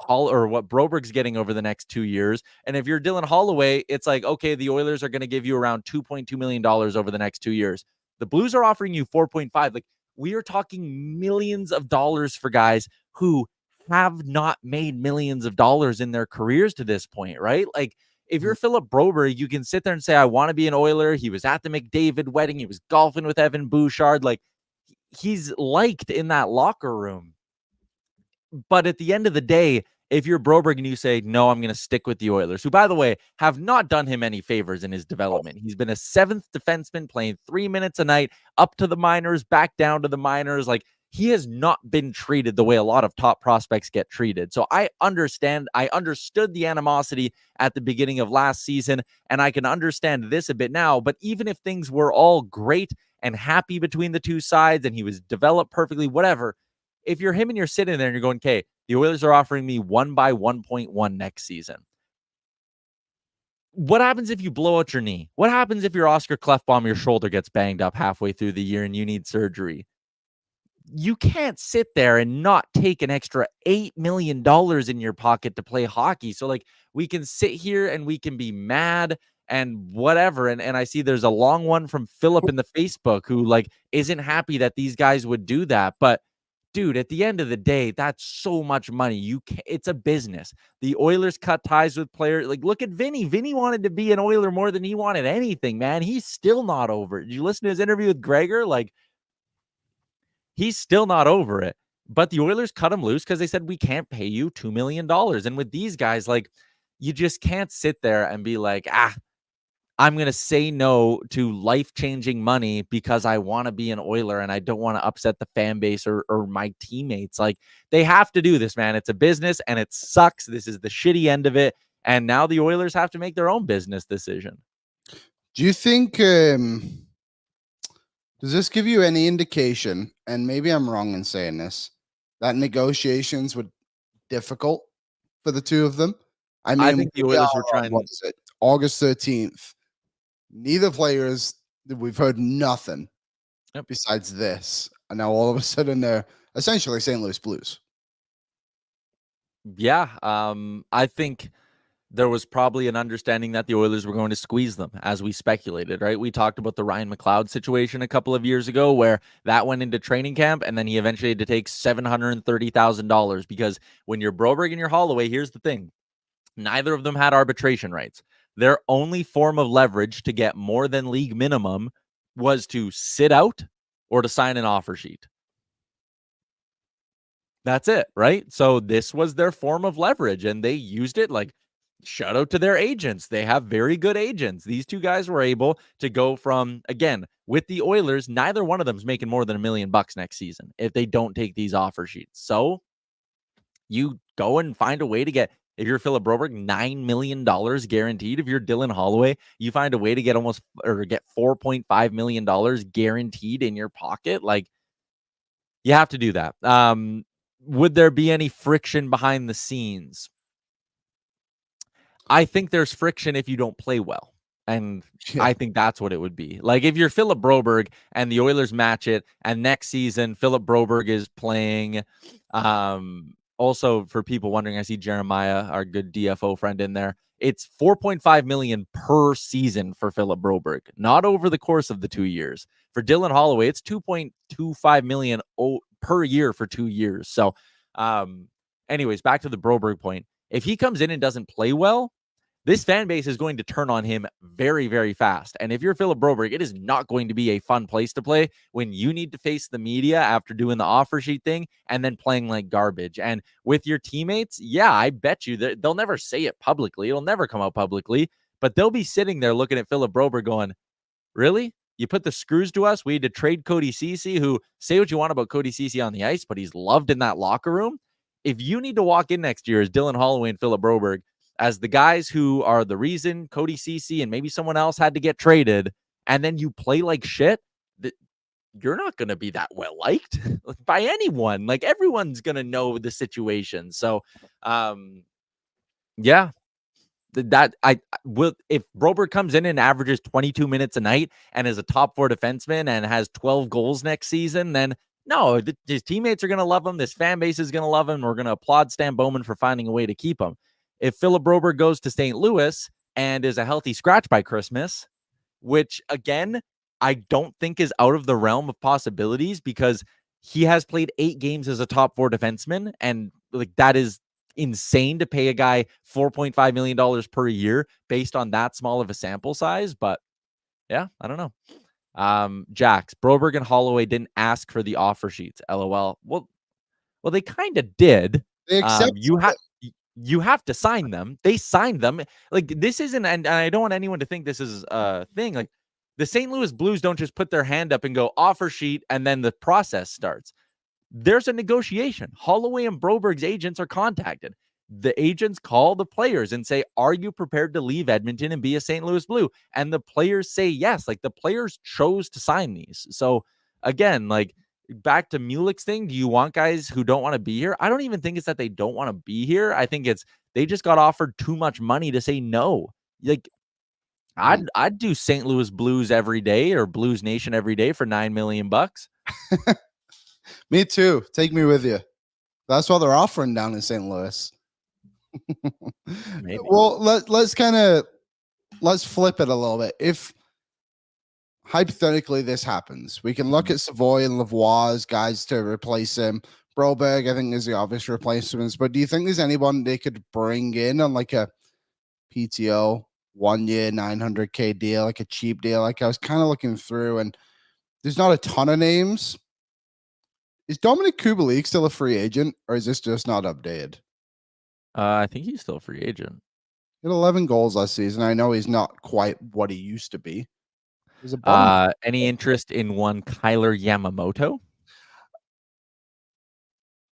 Broberg's getting over the next 2 years, and if you're Dylan Holloway, it's like, okay, the Oilers are going to give you around $2.2 million over the next 2 years. The Blues are offering you 4.5. Like, we are talking millions of dollars for guys who have not made millions of dollars in their careers to this point, right? Like, if you're Philip Broberg, you can sit there and say, I want to be an Oiler. He was at the McDavid wedding. He was golfing with Evan Bouchard. Like, he's liked in that locker room. But at the end of the day, if you're Broberg and you say, no, I'm going to stick with the Oilers, who, by the way, have not done him any favors in his development. He's been a seventh defenseman playing 3 minutes a night, up to the minors, back down to the minors. Like, he has not been treated the way a lot of top prospects get treated. So I understand. I understood the animosity at the beginning of last season, and I can understand this a bit now. But even if things were all great and happy between the two sides and he was developed perfectly, whatever, if you're him and you're sitting there and you're going, okay, the Oilers are offering me 1 by 1.1 next season. What happens if you blow out your knee? What happens if your Oscar Klefbom, your shoulder gets banged up halfway through the year and you need surgery? You can't sit there and not take an extra $8 million in your pocket to play hockey. So, like, we can sit here and we can be mad and whatever. And I see there's a long one from Philip in the Facebook who, like, isn't happy that these guys would do that. But dude, at the end of the day, that's so much money. It's a business. The Oilers cut ties with players. Like, look at Vinny. Vinny wanted to be an Oiler more than he wanted anything, man. He's still not over it. Did you listen to his interview with Gregor? Like, he's still not over it. But the Oilers cut him loose because they said, we can't pay you $2 million. And with these guys, like, you just can't sit there and be like, I'm going to say no to life-changing money because I want to be an Oiler and I don't want to upset the fan base or my teammates. Like, they have to do this, man. It's a business and it sucks. This is the shitty end of it. And now the Oilers have to make their own business decision. Do you think, does this give you any indication, and maybe I'm wrong in saying this, that negotiations were difficult for the two of them? I mean, I think the Oilers were trying. What is it? August 13th. Neither players, we've heard nothing besides this. And now all of a sudden they're essentially St. Louis Blues. Yeah. I think there was probably an understanding that the Oilers were going to squeeze them, as we speculated, right? We talked about the Ryan McLeod situation a couple of years ago where that went into training camp and then he eventually had to take $730,000 because when you're Broberg and you're Holloway, here's the thing. Neither of them had arbitration rights. Their only form of leverage to get more than league minimum was to sit out or to sign an offer sheet. That's it, right? So this was their form of leverage, and they used it. Like, shout out to their agents. They have very good agents. These two guys were able to go from, again, with the Oilers, neither one of them is making more than $1 million next season if they don't take these offer sheets. So you go and find a way to get, if you're Philip Broberg, $9 million guaranteed. If you're Dylan Holloway, you find a way to get get $4.5 million guaranteed in your pocket. Like, you have to do that. Would there be any friction behind the scenes? I think there's friction if you don't play well. And I think that's what it would be. Like, if you're Philip Broberg and the Oilers match it, and next season Philip Broberg is playing, also, for people wondering, I see Jeremiah, our good DFO friend, in there. It's $4.5 million per season for Philip Broberg, not over the course of the 2 years. For Dylan Holloway, it's $2.25 million per year for 2 years. So, anyways, back to the Broberg point. If he comes in and doesn't play well, this fan base is going to turn on him very, very fast. And if you're Philip Broberg, it is not going to be a fun place to play when you need to face the media after doing the offer sheet thing and then playing like garbage. And with your teammates, yeah, I bet you that they'll never say it publicly. It'll never come out publicly, but they'll be sitting there looking at Philip Broberg going, really? You put the screws to us? We had to trade Cody Ceci, who, say what you want about Cody Ceci on the ice, but he's loved in that locker room. If you need to walk in next year as Dylan Holloway and Philip Broberg, as the guys who are the reason Cody Ceci and maybe someone else had to get traded, and then you play like shit, you're not going to be that well liked by anyone. Like, everyone's going to know the situation. So, yeah, that I will. If Broberg comes in and averages 22 minutes a night and is a top 4 defenseman and has 12 goals next season, then no, his teammates are going to love him. This fan base is going to love him. We're going to applaud Stan Bowman for finding a way to keep him. If Philip Broberg goes to St. Louis and is a healthy scratch by Christmas, which, again, I don't think is out of the realm of possibilities because he has played 8 games as a top 4 defenseman, and like, that is insane to pay a guy $4.5 million per year based on that small of a sample size. But yeah, I don't know. Jax, Broberg and Holloway didn't ask for the offer sheets. LOL. Well, they kind of did. They accepted You have to sign them. They signed them. Like, this isn't, and I don't want anyone to think this is a thing. Like, the St. Louis Blues don't just put their hand up and go offer sheet and then the process starts. There's a negotiation. Holloway and Broberg's agents are contacted. The agents call the players and say, are you prepared to leave Edmonton and be a St. Louis Blue? And the players say yes. Like, the players chose to sign these. So again, like, back to Mulick's thing, do you want guys who don't want to be here? I don't even think it's that they don't want to be here. I think it's they just got offered too much money to say no. Like, I'd do St. Louis Blues every day or Blues Nation every day for $9 million. Me too. Take me with you. That's what they're offering down in St. Louis. Maybe. Well, let's flip it a little bit. If hypothetically this happens, we can look at Savoy and Lavoie as guys to replace him. Broberg, I think, is the obvious replacements. But do you think there's anyone they could bring in on like a PTO 1 year $900K deal, like a cheap deal? Like, I was kind of looking through, and there's not a ton of names. Is Dominic Kubalik still a free agent, or is this just not updated? I think he's still a free agent. He had 11 goals last season. I know he's not quite what he used to be. Any interest in one Tyler Yamamoto?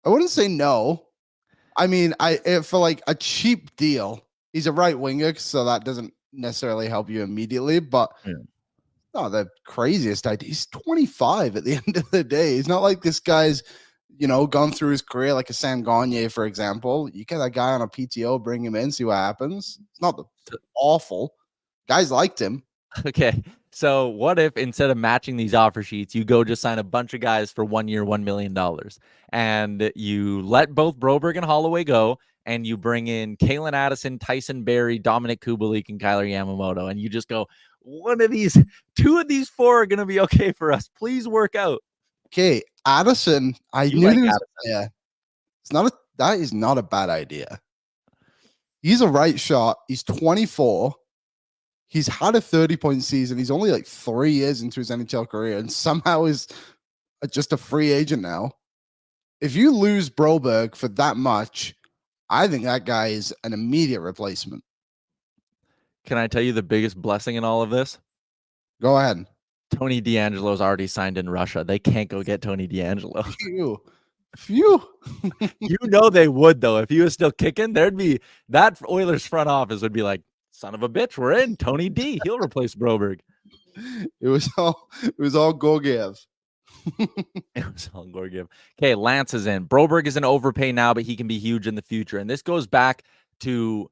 I wouldn't say no. I mean, for like a cheap deal, he's a right winger, so that doesn't necessarily help you immediately. But no, the craziest idea. He's 25 at the end of the day. He's not like this guy's, gone through his career like a Sam Gagner, for example. You get that guy on a PTO, bring him in, see what happens. It's not awful. Guys liked him. Okay. So what if instead of matching these offer sheets, you go just sign a bunch of guys for 1 year, $1 million, and you let both Broberg and Holloway go, and you bring in Kalen Addison, Tyson Barrie, Dominic Kubalik, and Tyler Yamamoto, and you just go, two of these four are going to be okay for us. Please work out. Okay, Addison. Yeah, that is not a bad idea. He's a right shot. He's 24. He's had a 30-point season. He's only like 3 years into his NHL career, and somehow is just a free agent now. If you lose Broberg for that much, I think that guy is an immediate replacement. Can I tell you the biggest blessing in all of this? Go ahead. Tony DeAngelo's already signed in Russia. They can't go get Tony DeAngelo. Phew. They would, though. If he was still kicking, there'd be that Oilers front office would be like, son of a bitch, we're in. Tony D. He'll replace Broberg. It was all Gorgiev. It was all Gorgiev. Okay, Lance is in. Broberg is an overpay now, but he can be huge in the future. And this goes back to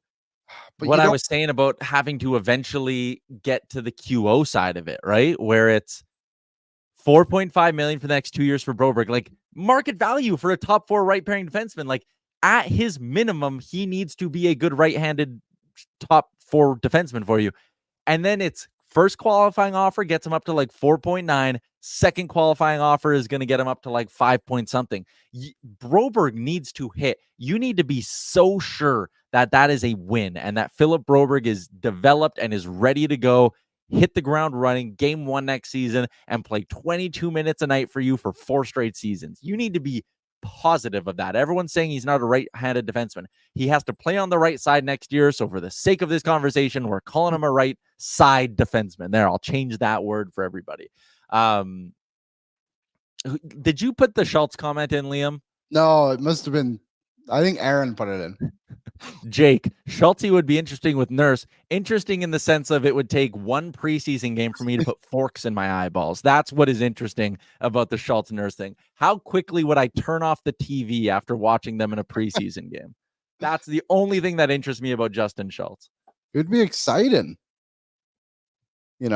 what I was saying about having to eventually get to the QO side of it, right? Where it's $4.5 million for the next 2 years for Broberg. Like, market value for a top 4 right pairing defenseman. Like, at his minimum, he needs to be a good right-handed top 4 defenseman for you. And then it's first qualifying offer gets him up to like 4.9. Second qualifying offer is going to get him up to like 5 point something. Broberg needs to hit. You need to be so sure that that is a win and that Philip Broberg is developed and is ready to go, hit the ground running, game 1 next season, and play 22 minutes a night for you for 4 straight seasons. You need to be positive of that. Everyone's saying he's not a right-handed defenseman. He has to play on the right side next year. So for the sake of this conversation, we're calling him a right side defenseman. There, I'll change that word for everybody. Did you put the Schultz comment in, Liam? No, it must have been. I think Aaron put it in. Jake, Schultz would be interesting with Nurse. Interesting in the sense of it would take 1 preseason game for me to put forks in my eyeballs. That's what is interesting about the Schultz Nurse thing. How quickly would I turn off the TV after watching them in a preseason game? That's the only thing that interests me about Justin Schultz. It would be exciting. Who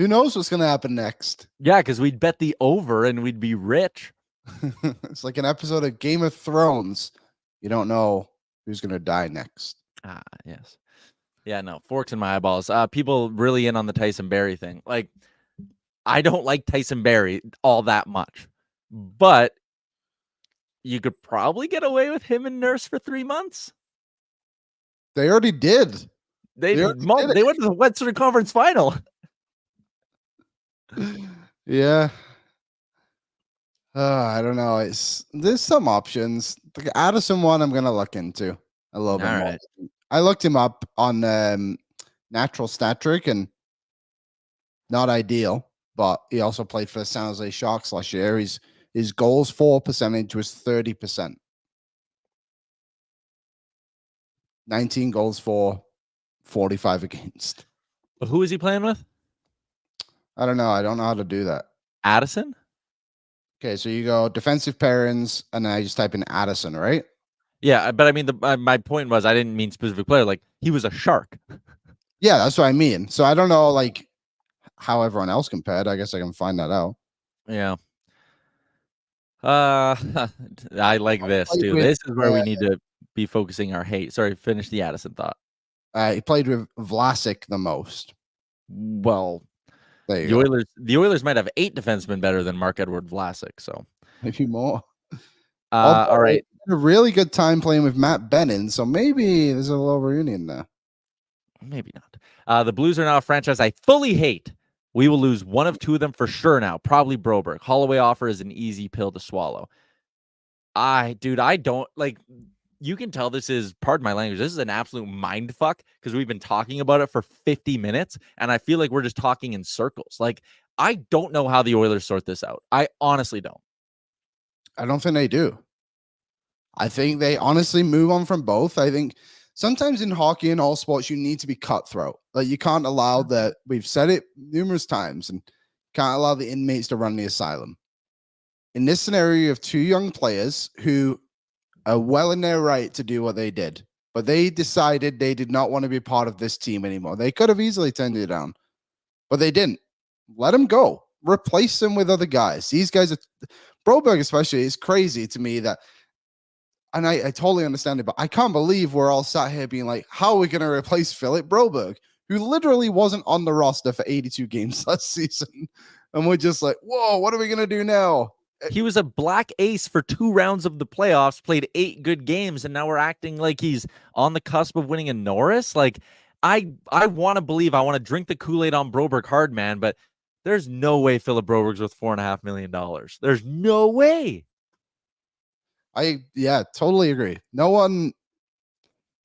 knows what's going to happen next? Yeah, because we'd bet the over and we'd be rich. It's like an episode of Game of Thrones. You don't know who's going to die next. Yes. Yeah, no, forks in my eyeballs. People really in on the Tyson Barrie thing. Like, I don't like Tyson Barrie all that much, but you could probably get away with him and Nurse for 3 months. They already did. They went to the Western Conference Final. Yeah. I don't know. There's some options. The Addison one I'm gonna look into a little bit All more. right. I looked him up on Natural Stat Trick and not ideal, but he also played for the San Jose Sharks last year. His goals for percentage was 30%. 19 goals for, 45 against. But who is he playing with? I don't know. I don't know how to do that. Addison? Okay, so you go defensive pairings, and then I just type in Addison, right? Yeah, but I mean, my point was I didn't mean specific player. Like, he was a Shark. Yeah, that's what I mean. So I don't know, like, how everyone else compared. I guess I can find that out. Yeah. I like this, Played too. with, This is where we need to be focusing our hate. Sorry, finish the Addison thought. he played with Vlasic the most. Well, There you go. the Oilers might have 8 defensemen better than Marc-Edouard Vlasic. So, Maybe more. all right. A really good time playing with Matt Bennon, so maybe there's a little reunion there. Maybe not. The Blues are now a franchise I fully hate. We will lose one of 2 of them for sure now. Probably Broberg. Holloway offer is an easy pill to swallow. I don't like. You can tell this is, pardon my language, this is an absolute mind fuck because we've been talking about it for 50 minutes and I feel like we're just talking in circles. Like, I don't know how the Oilers sort this out. I honestly don't. I don't think they do. I think they honestly move on from both. I think sometimes in hockey and all sports, you need to be cutthroat. Like, you can't allow that. We've said it numerous times, and can't allow the inmates to run the asylum. In this scenario, you have 2 young players who are well in their right to do what they did, but they decided they did not want to be part of this team anymore. They could have easily turned it down, but they didn't. Let them go. Replace them with other guys. These guys are, Broberg especially, is crazy to me that, and I totally understand it, but I can't believe we're all sat here being like, how are we going to replace Philip Broberg, who literally wasn't on the roster for 82 games last season? And we're just like, whoa, what are we going to do now? He was a black ace for 2 rounds of the playoffs, played 8 good games, and now we're acting like he's on the cusp of winning a Norris. Like, I want to believe, I want to drink the Kool-Aid on Broberg hard, man, but there's no way Philip Broberg's worth $4.5 million. There's no way. Yeah, totally agree. No one,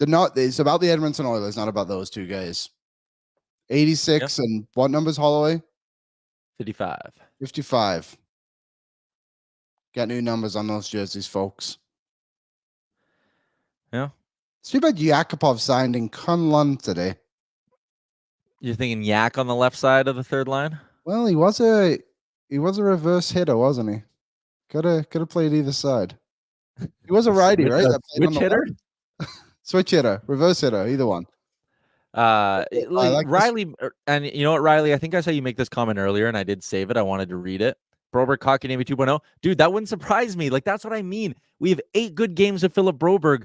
it's about the Edmonton Oilers, not about those 2 guys. 86 and what numbers, Holloway? 55. 55. Get new numbers on those jerseys, folks. Yeah. It's too bad Yakupov signed in Kunlun today. You're thinking Yak on the left side of the third line? Well, he was a reverse hitter, wasn't he? Could have played either side. He was a righty, right? Switch hitter? Switch hitter, reverse hitter, either one. Like Riley, and you know what, Riley? I think I saw you make this comment earlier, and I did save it. I wanted to read it. Broberg Hockey Navy 2.0. Dude, that wouldn't surprise me. Like, that's what I mean. We have 8 good games of Philip Broberg.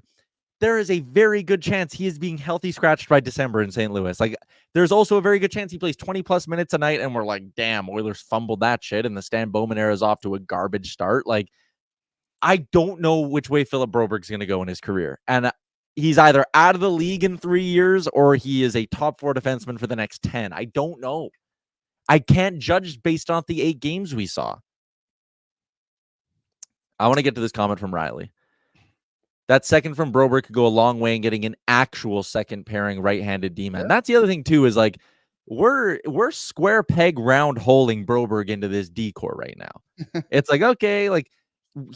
There is a very good chance he is being healthy scratched by December in St. Louis. Like, there's also a very good chance he plays 20 plus minutes a night, and we're like, damn, Oilers fumbled that shit, and the Stan Bowman era is off to a garbage start. Like, I don't know which way Philip Broberg's going to go in his career. And he's either out of the league in 3 years or he is a top 4 defenseman for the next 10. I don't know. I can't judge based off the 8 games we saw. I want to get to this comment from Riley. That second from Broberg could go a long way in getting an actual second pairing right-handed D-man. Yeah. That's the other thing too, is like we're square peg round holing Broberg into this decor right now. It's like, okay, like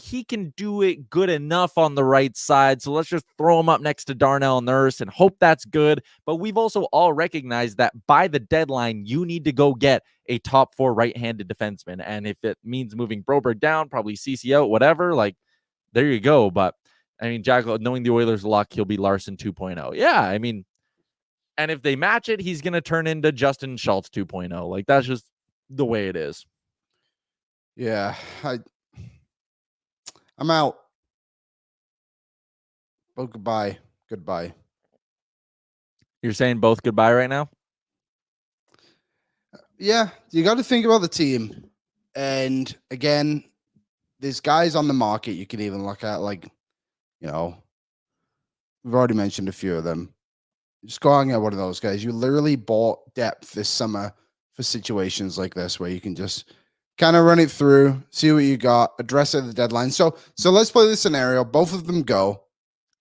he can do it good enough on the right side, so let's just throw him up next to Darnell Nurse and hope that's good. But we've also all recognized that by the deadline, you need to go get a top 4 right-handed defenseman. And if it means moving Broberg down, probably CC out, whatever, like there you go. But I mean, Jack, knowing the Oilers' luck, he'll be Larson 2.0. Yeah, I mean, and if they match it, he's going to turn into Justin Schultz 2.0. Like, that's just the way it is. Yeah, I'm out. Oh, goodbye. Goodbye. You're saying both goodbye right now? Yeah, you got to think about the team. And again, there's guys on the market you can even look at, like, you know, we've already mentioned a few of them. Just go out and get one of those guys. You literally bought depth this summer for situations like this where you can just kind of run it through, see what you got, address it at the deadline. So let's play this scenario. Both of them go.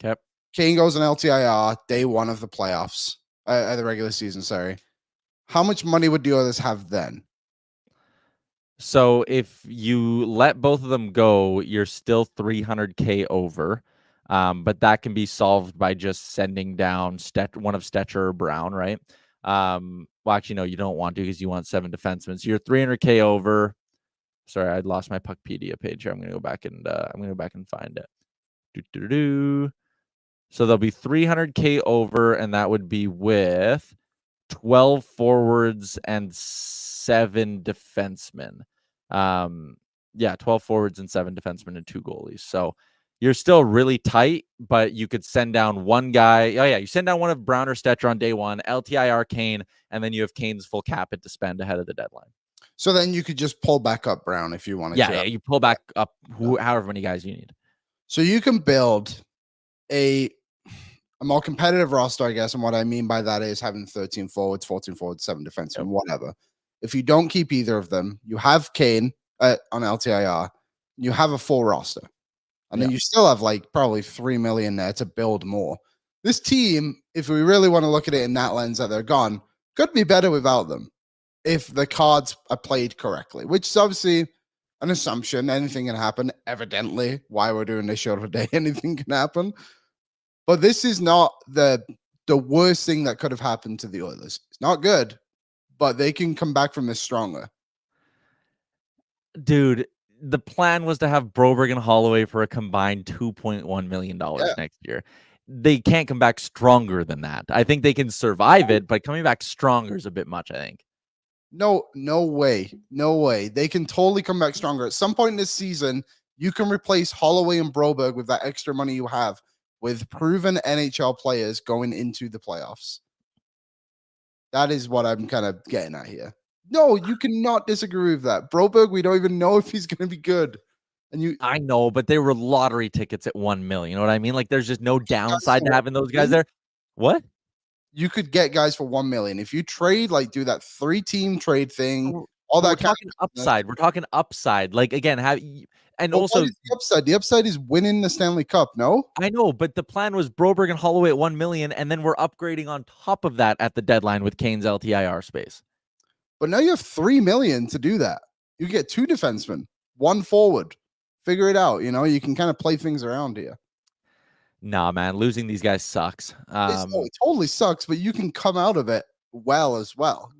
Okay. Kane goes on LTIR day one of the playoffs, the regular season. Sorry. How much money would the Oilers have then? So if you let both of them go, you're still 300K over. But that can be solved by just sending down one of Stetcher or Brown, right? Well, actually, no, you don't want to because you want 7 defensemen. So you're 300K over. Sorry, I lost my Puckpedia page here. I'm gonna go back and find it. Do. So there'll be 300K over, and that would be with 12 forwards and 7 defensemen. 12 forwards and 7 defensemen and 2 goalies. So you're still really tight, but you could send down one guy. Oh yeah, you send down one of Brown or Stetcher on day one, LTIR Kane, and then you have Kane's full cap to spend ahead of the deadline. So then you could just pull back up Brown if you wanted to. Yeah, you pull back up however many guys you need. So you can build a more competitive roster, I guess. And what I mean by that is having 13 forwards, 14 forwards, 7 defensemen, whatever. If you don't keep either of them, you have Kane on LTIR, you have a full roster. And then you still have like probably 3 million there to build more. This team, if we really want to look at it in that lens that they're gone, could be better without them if the cards are played correctly, which is obviously an assumption. Anything can happen. Evidently, why we're doing this show today, anything can happen. But this is not the worst thing that could have happened to the Oilers. It's not good, but they can come back from this stronger. Dude, the plan was to have Broberg and Holloway for a combined $2.1 million next year. They can't come back stronger than that. I think they can survive it, but coming back stronger is a bit much, I think. No way. No way. They can totally come back stronger. At some point in this season, you can replace Holloway and Broberg with that extra money you have with proven NHL players going into the playoffs. That is what I'm kind of getting at here. No, you cannot disagree with that. Broberg, we don't even know if he's going to be good. And I know, but they were lottery tickets at 1 million. You know what I mean? Like, there's just no downside to having those guys there. What? You could get guys for 1 million if you trade, like do that 3-team trade thing. All that. We're talking upside. We're talking upside. Like again, also the upside. The upside is winning the Stanley Cup. No, I know, but the plan was Broberg and Holloway at 1 million, and then we're upgrading on top of that at the deadline with Kane's LTIR space. But now you have 3 million to do that. You get 2 defensemen, 1 forward. Figure it out. You know, you can kind of play things around here. Nah, man, losing these guys sucks. It totally sucks, but you can come out of it good as well.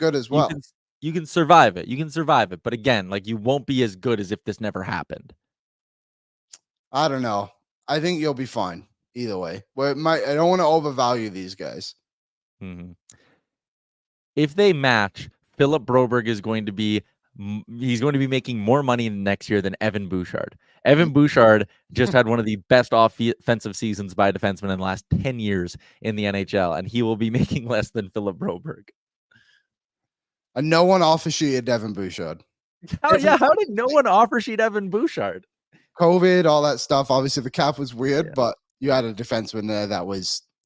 You can survive it. You can survive it. But again, like you won't be as good as if this never happened. I don't know. I think you'll be fine either way. I don't want to overvalue these guys. Mm-hmm. If they match, Philip Broberg is going to be making more money next year than Evan Bouchard. Evan Bouchard just had one of the best offensive seasons by a defenseman in the last 10 years in the NHL, and he will be making less than Philip Broberg. And no one offer sheeted Evan Bouchard. How did no one offer sheet Evan Bouchard? COVID, all that stuff. Obviously, the cap was weird, but you had a defenseman there that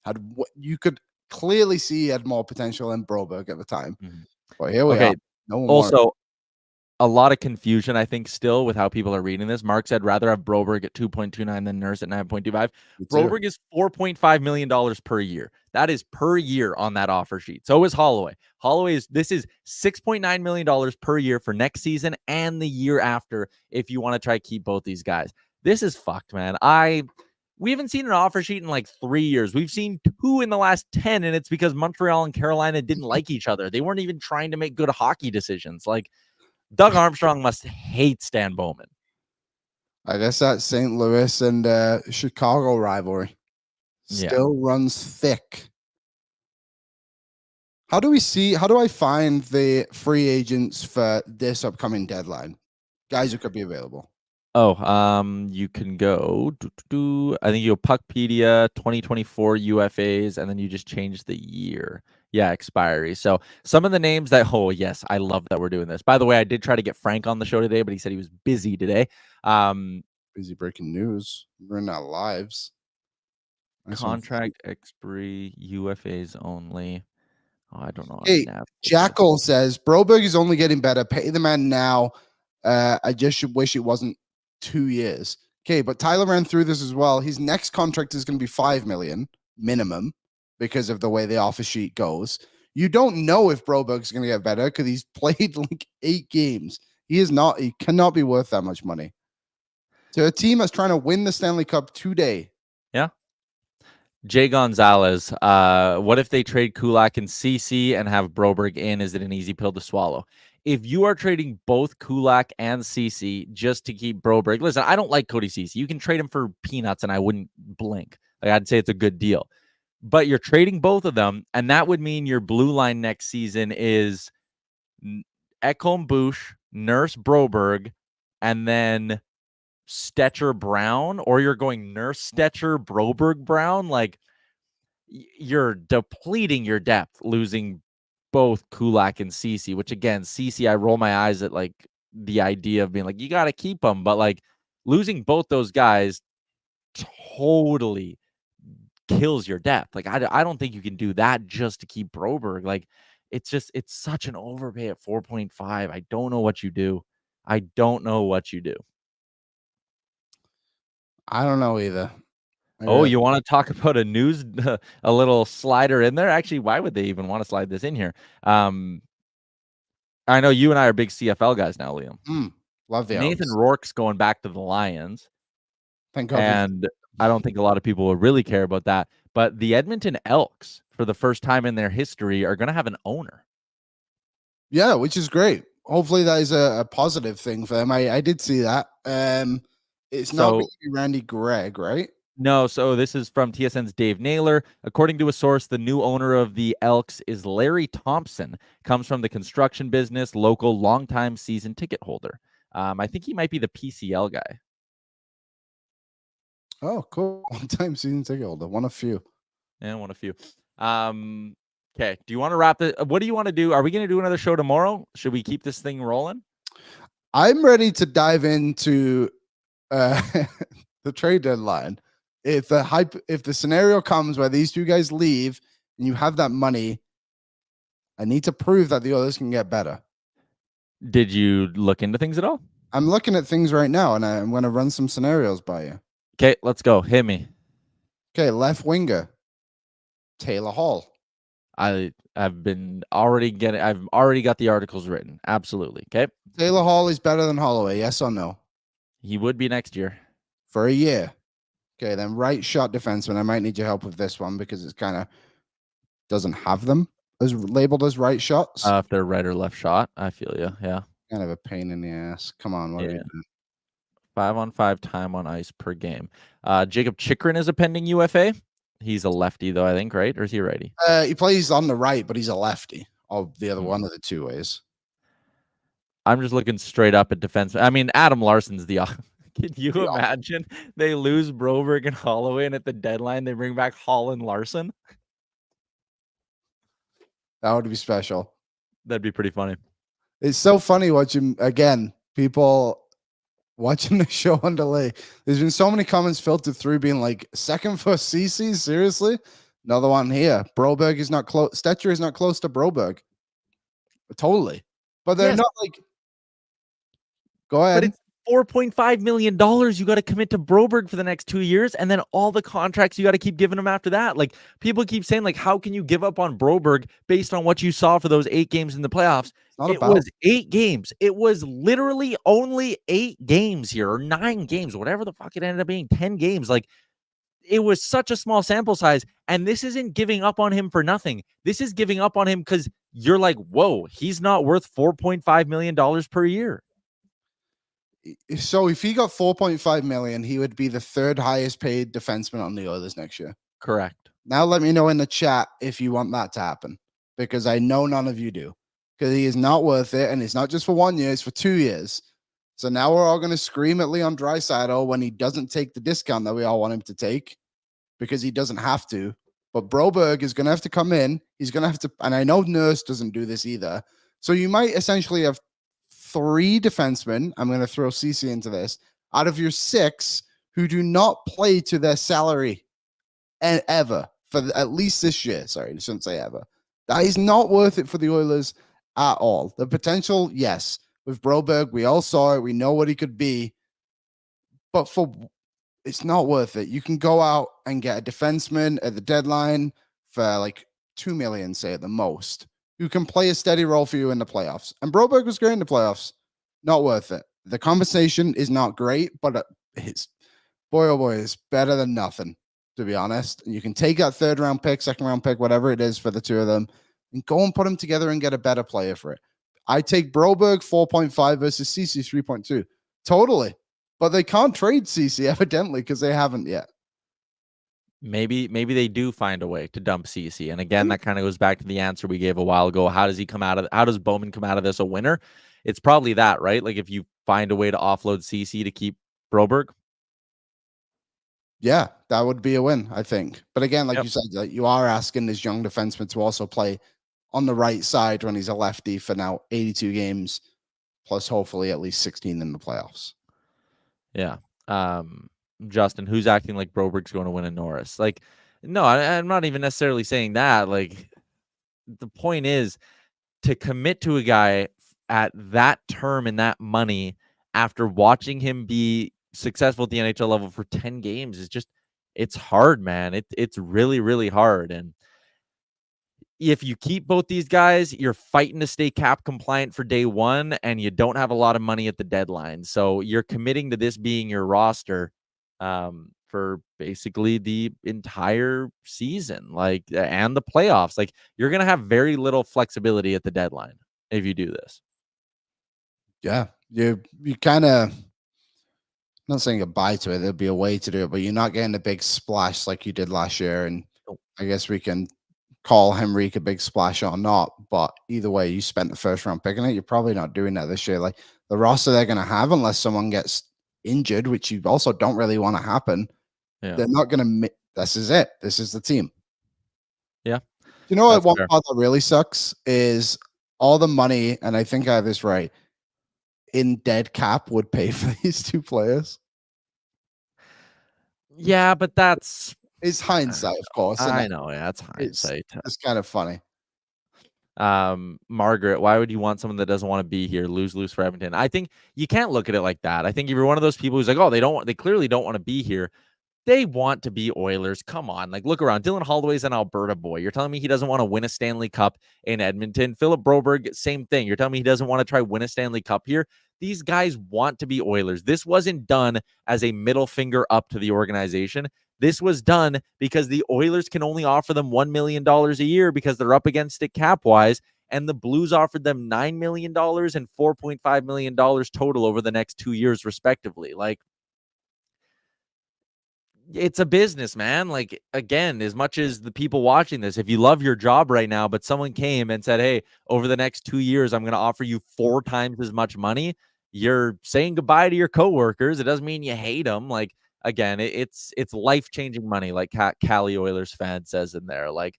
had what you could clearly see had more potential than Broberg at the time. Mm-hmm. But here we are. No one also, a lot of confusion, I think, still with how people are reading this. Mark said rather have Broberg at 2.29 than Nurse at 9.25. Broberg is $4.5 million per year. That is per year on that offer sheet. So is Holloway. This is $6.9 million per year for next season and the year after if you want to try to keep both these guys. This is fucked, man. We haven't seen an offer sheet in like 3 years. We've seen 2 in the last 10, and it's because Montreal and Carolina didn't like each other. They weren't even trying to make good hockey decisions. Like, Doug Armstrong must hate Stan Bowman. I guess that St. Louis and Chicago rivalry still runs thick. How do I find the free agents for this upcoming deadline? Guys who could be available. You can go I think you go Puckpedia 2024 UFAs, and then you just change the year. Yeah, expiry. So some of the names that yes, I love that we're doing this. By the way, I did try to get Frank on the show today, but he said he was busy today. Busy breaking news. We're in our lives. Contract expiry, UFAs only. I don't know. Hey, Jackal says Broberg is only getting better. Pay the man now. I just wish it wasn't 2 years. Okay, but Tyler ran through this as well. His next contract is going to be $5 million minimum because of the way the offer sheet goes. You don't know if Broberg's going to get better because he's played like 8 games. He cannot be worth that much money. To a team that's trying to win the Stanley Cup today. Yeah. Jay Gonzalez, what if they trade Kulak and CC and have Broberg in? Is it an easy pill to swallow? If you are trading both Kulak and CC just to keep Broberg, listen, I don't like Cody CC. You can trade him for peanuts and I wouldn't blink. Like, I'd say it's a good deal. But you're trading both of them, and that would mean your blue line next season is Ekholm Bush, Nurse Broberg, and then Stetcher Brown, or you're going Nurse Stetcher, Broberg Brown. Like, you're depleting your depth, losing both Kulak and CC, which again, CC, I roll my eyes at like the idea of being like, you got to keep them, but like losing both those guys totally kills your depth. Like, I don't think you can do that just to keep Broberg. Like, it's such an overpay at 4.5. I don't know what you do. I don't know what you do. I don't know either. You want to talk about a little slider in there? Actually, why would they even want to slide this in here? I know you and I are big CFL guys now, Liam. Love the Nathan Rourke's going back to the Lions. Thank God. And I don't think a lot of people will really care about that. But the Edmonton Elks, for the first time in their history, are going to have an owner. Yeah, which is great. Hopefully that is a positive thing for them. I did see that. It's not going to be Randy Gregg, right? No, so this is from TSN's Dave Naylor. According to a source, the new owner of the Elks is Larry Thompson, comes from the construction business, local, longtime season ticket holder. I think he might be the PCL guy. Oh, cool. Long-time season ticket holder. One of few. Yeah, one of few. Okay, do you want to wrap it? What do you want to do? Are we going to do another show tomorrow? Should we keep this thing rolling? I'm ready to dive into the trade deadline. If the scenario comes where these two guys leave and you have that money, I need to prove that the others can get better. Did you look into things at all? I'm looking at things right now, and I'm going to run some scenarios by you. Okay, let's go. Hit me. Okay, left winger, Taylor Hall. I've already got the articles written. Absolutely. Okay. Taylor Hall is better than Holloway. Yes or no? He would be next year. For a year. Okay, then right shot defenseman. I might need your help with this one because it's kind of doesn't have them as labeled as right shots. If they're right or left shot, I feel you. Yeah. Kind of a pain in the ass. Come on, what are you doing? 5-on-5 time on ice per game. Jacob Chikrin is a pending UFA. He's a lefty, though, I think, right? Or is he a righty? He plays on the right, but he's a lefty. Or the other one of the two ways. I'm just looking straight up at defense. I mean, Adam Larson's the. Can you imagine they lose Broberg and Holloway, and at the deadline they bring back Hall and Larson? That would be special. That'd be pretty funny. It's so funny watching again people watching the show on delay. There's been so many comments filtered through being like, second for CC? Seriously? Another one here. Broberg is not close. Stetcher is not close to Broberg. Totally. But they're not like, go ahead. But it's $4.5 million you got to commit to Broberg for the next 2 years, and then all the contracts you got to keep giving him after that. Like, people keep saying, like, how can you give up on Broberg based on what you saw for those 8 games in the playoffs? It was 8 games. It was literally only 8 games here, or 9 games, whatever the fuck it ended up being, 10 games. Like, it was such a small sample size, and this isn't giving up on him for nothing. This is giving up on him because you're like, whoa, he's not worth $4.5 million per year. So if he got 4.5 million, he would be the 3rd highest paid defenseman on the Oilers next year. Correct. Now let me know in the chat if you want that to happen, because I know none of you do, because he is not worth it. And it's not just for 1 year, it's for 2 years. So now we're all going to scream at Leon Draisaitl when he doesn't take the discount that we all want him to take, because he doesn't have to. But Broberg is going to have to come in. He's going to have to, and I know Nurse doesn't do this either. So you might essentially have 3 defensemen, I'm going to throw CC into this, out of your 6 who do not play to their salary and ever for at least this year. Sorry, I shouldn't say ever. That is not worth it for the Oilers at all. The potential, yes. With Broberg, we all saw it. We know what he could be. But it's not worth it. You can go out and get a defenseman at the deadline for like 2 million, say at the most, who can play a steady role for you in the playoffs. And Broberg was great in the playoffs. Not worth it. The conversation is not great, but it's boy, oh boy, it's better than nothing, to be honest. And you can take that third round pick, second round pick, whatever it is for the two of them, and go and put them together and get a better player for it. I take Broberg 4.5 versus CC 3.2. Totally. But they can't trade CC evidently because they haven't yet. Maybe they do find a way to dump CC. And again, that kind of goes back to the answer we gave a while ago. How does Bowman come out of this a winner? It's probably that, right? Like if you find a way to offload CC to keep Broberg. Yeah, that would be a win, I think. But again, like Yep. you said, like you are asking this young defenseman to also play on the right side when he's a lefty for now 82 games, plus hopefully at least 16 in the playoffs. Yeah. Justin, who's acting like Broberg's going to win a Norris? Like, no, I'm not even necessarily saying that. Like, the point is to commit to a guy at that term and that money after watching him be successful at the NHL level for 10 games is just, it's hard, man. It's really, really hard. And if you keep both these guys, you're fighting to stay cap compliant for day one, and you don't have a lot of money at the deadline. So you're committing to this being your roster for basically the entire season, like, and the playoffs. Like, you're going to have very little flexibility at the deadline if you do this. Yeah, you kind of, not saying goodbye to it. There'll be a way to do it, but you're not getting a big splash like you did last year. And I guess we can call Henrique a big splash or not. But either way, you spent the first round picking it. You're probably not doing that this year. Like the roster they're going to have, unless someone gets injured, which you also don't really want to happen. Yeah. They're not going to. This is it. This is the team. Yeah. You know what? That's One fair. part that really sucks is all the money, and I think I have this right, in dead cap would pay for these two players. Yeah, but that's It's hindsight, of course. And I know. Yeah, that's hindsight. it's kind of funny. Margaret, why would you want someone that doesn't want to be here? Lose for Edmonton. I think you can't look at it like that. I think if you're one of those people who's like, oh, they clearly don't want to be here. They want to be Oilers. Come on. Like, look around. Dylan Holloway's an Alberta boy. You're telling me he doesn't want to win a Stanley Cup in Edmonton. Philip Broberg, same thing. You're telling me he doesn't want to try win a Stanley Cup here. These guys want to be Oilers. This wasn't done as a middle finger up to the organization. This was done because the Oilers can only offer them $1 million a year because they're up against it cap-wise, and the Blues offered them $9 million and $4.5 million total over the next 2 years, respectively. Like, it's a business, man. Like, again, as much as the people watching this, if you love your job right now, but someone came and said, hey, over the next 2 years, I'm going to offer you 4 times as much money, you're saying goodbye to your coworkers. It doesn't mean you hate them. Like, again, it's life-changing money, like Cali Oilers fan says in there. Like,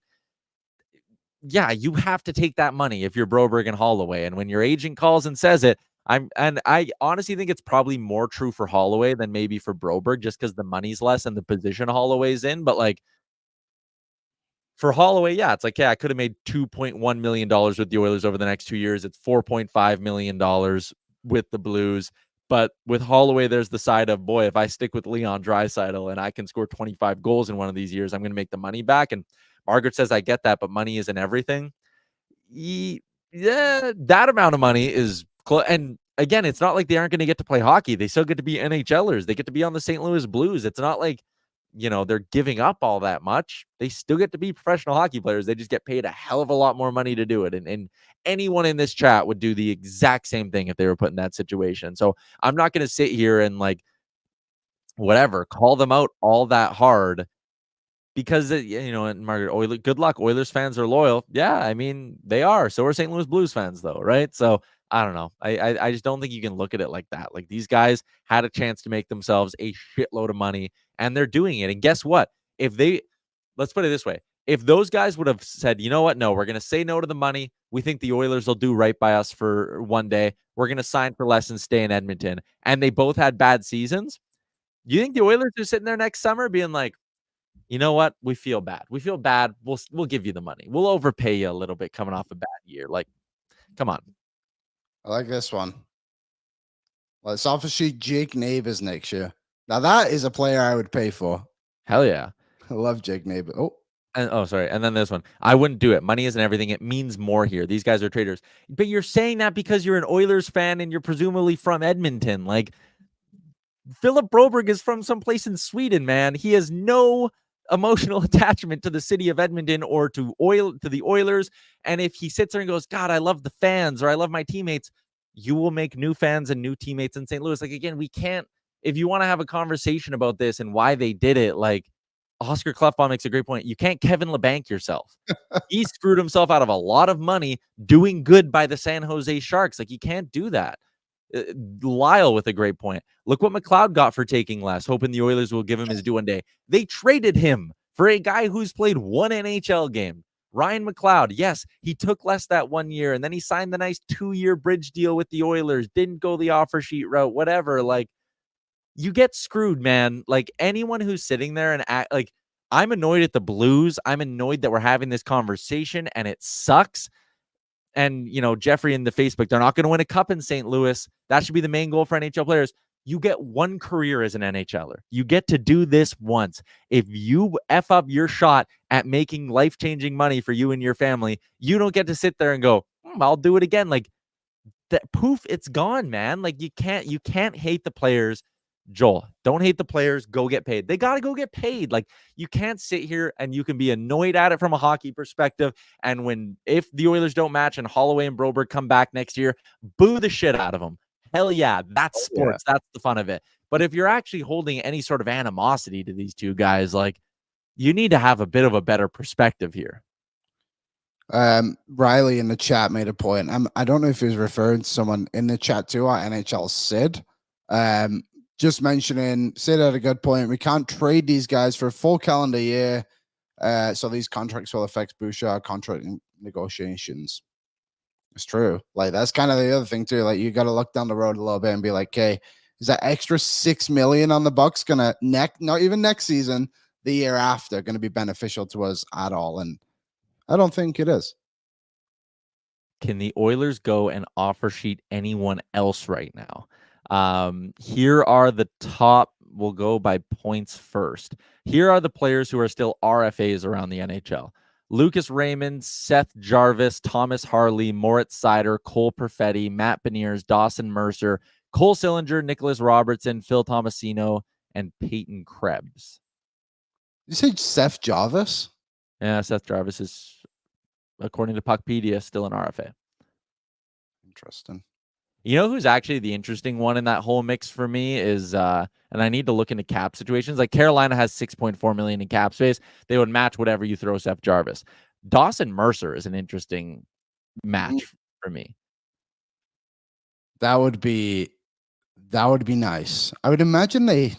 yeah, you have to take that money if you're Broberg and Holloway. And when your agent calls and says it, I honestly think it's probably more true for Holloway than maybe for Broberg, just because the money's less and the position Holloway's in. But like, for Holloway, yeah, it's like, yeah, I could have made $2.1 million with the Oilers over the next 2 years. It's $4.5 million with the Blues. But with Holloway, there's the side of, boy, if I stick with Leon Draisaitl and I can score 25 goals in one of these years, I'm going to make the money back. And Margaret says, I get that, but money isn't everything. Yeah, that amount of money is and again, it's not like they aren't going to get to play hockey. They still get to be NHLers. They get to be on the St. Louis Blues. It's not like, they're giving up all that much. They still get to be professional hockey players. They just get paid a hell of a lot more money to do it. And anyone in this chat would do the exact same thing if they were put in that situation. So I'm not going to sit here and like, whatever, call them out all that hard. Because, and Margaret, good luck. Oilers fans are loyal. Yeah, I mean, they are. So are St. Louis Blues fans, though, right? So, I don't know. I just don't think you can look at it like that. Like, these guys had a chance to make themselves a shitload of money, and they're doing it. And guess what? Let's put it this way. If those guys would have said, you know what? No, we're going to say no to the money. We think the Oilers will do right by us for one day. We're going to sign for less and stay in Edmonton. And they both had bad seasons. You think the Oilers are sitting there next summer being like, You know what? We feel bad. We feel bad. We'll give you the money. We'll overpay you a little bit coming off a bad year. Like, come on. I like this one. Let's offer sheet Jake Neighbors next year. Now that is a player I would pay for. Hell yeah. I love Jake Neighbors. Oh, And sorry. And then this one. I wouldn't do it. Money isn't everything. It means more here. These guys are traders. But you're saying that because you're an Oilers fan and you're presumably from Edmonton. Like, Philip Broberg is from someplace in Sweden, man. He has no emotional attachment to the city of Edmonton or to the Oilers. And if he sits there and goes, God, I love the fans or I love my teammates, you will make new fans and new teammates in St. Louis. Like, again, we can't, if you want to have a conversation about this and why they did it, like Oscar Klefbom makes a great point. You can't Kevin LeBanc yourself. He screwed himself out of a lot of money doing good by the San Jose Sharks. Like, you can't do that. Lyle with a great point. Look what McLeod got for taking less, hoping the Oilers will give him his due one day. They traded him for a guy who's played one NHL game. Ryan McLeod, yes, he took less that 1 year, and then he signed the nice 2-year bridge deal with the Oilers, didn't go the offer sheet route, whatever. Like, you get screwed, man. Like, anyone who's sitting there and act like, I'm annoyed at the Blues. I'm annoyed that we're having this conversation, and it sucks. And, Jeffrey in the Facebook, they're not going to win a cup in St. Louis. That should be the main goal for NHL players. You get one career as an NHLer. You get to do this once. If you F up your shot at making life-changing money for you and your family, you don't get to sit there and go, I'll do it again. Like, that poof, it's gone, man. Like, you can't hate the players. Joel, don't hate the players. Go get paid. They got to go get paid. Like, you can't sit here and you can be annoyed at it from a hockey perspective. And if the Oilers don't match and Holloway and Broberg come back next year, boo the shit out of them. Hell yeah, that's sports. Yeah. That's the fun of it. But if you're actually holding any sort of animosity to these two guys, like, you need to have a bit of a better perspective here. Riley in the chat made a point. I don't know if he was referring to someone in the chat too, our NHL Sid. Just mentioning, Sid had a good point. We can't trade these guys for a full calendar year. So these contracts will affect Bouchard contract negotiations. It's true. Like, that's kind of the other thing too. Like, you got to look down the road a little bit and be like, okay, is that extra $6 million on the Bucks gonna not even next season, the year after, going to be beneficial to us at all? And I don't think it is. Can the Oilers go and offer sheet anyone else right now? Here are the top. We'll go by points first. Here are the players who are still RFAs around the NHL. Lucas Raymond, Seth Jarvis, Thomas Harley, Moritz Seider, Cole Perfetti, Matt Beniers, Dawson Mercer, Cole Sillinger, Nicholas Robertson, Phil Tomasino, and Peyton Krebs. You say Seth Jarvis? Yeah, Seth Jarvis is, according to Puckpedia, still an RFA. Interesting. You know who's actually the interesting one in that whole mix for me is, and I need to look into cap situations. Like, Carolina has $6.4 million in cap space. They would match whatever you throw Seth Jarvis. Dawson Mercer is an interesting match for me. That would be nice. I would imagine they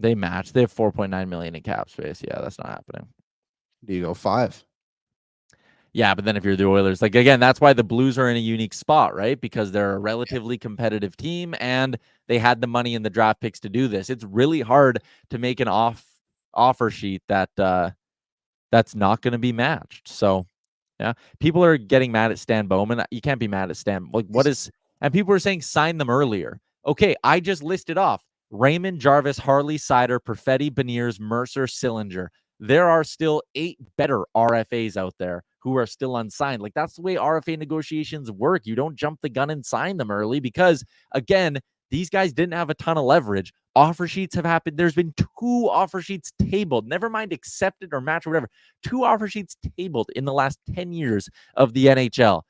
match. They have $4.9 million in cap space. Yeah, that's not happening. Do you go 5? Yeah, but then if you're the Oilers, like, again, that's why the Blues are in a unique spot, right? Because they're a relatively competitive team and they had the money in the draft picks to do this. It's really hard to make an offer sheet that that's not going to be matched. So, yeah, people are getting mad at Stan Bowman. You can't be mad at Stan. Like, and people are saying sign them earlier. Okay, I just listed off Raymond, Jarvis, Harley, Seider, Perfetti, Beniers, Mercer, Sillinger. There are still 8 better RFAs out there who are still unsigned. Like, that's the way RFA negotiations work. You don't jump the gun and sign them early because, again, these guys didn't have a ton of leverage. Offer sheets have happened. There's been 2 offer sheets tabled, never mind accepted or matched or whatever. 2 offer sheets tabled in the last 10 years of the NHL.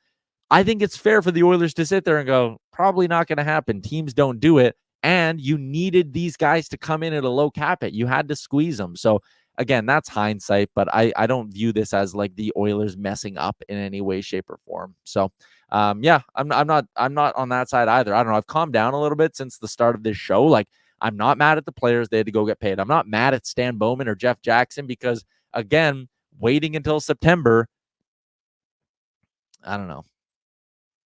I think it's fair for the Oilers to sit there and go, probably not going to happen. Teams don't do it. And you needed these guys to come in at a low cap hit. You had to squeeze them. So, again, that's hindsight, but I don't view this as like the Oilers messing up in any way, shape, or form. So, yeah, I'm not on that side either. I don't know. I've calmed down a little bit since the start of this show. Like, I'm not mad at the players. They had to go get paid. I'm not mad at Stan Bowman or Jeff Jackson because, again, waiting until September, I don't know.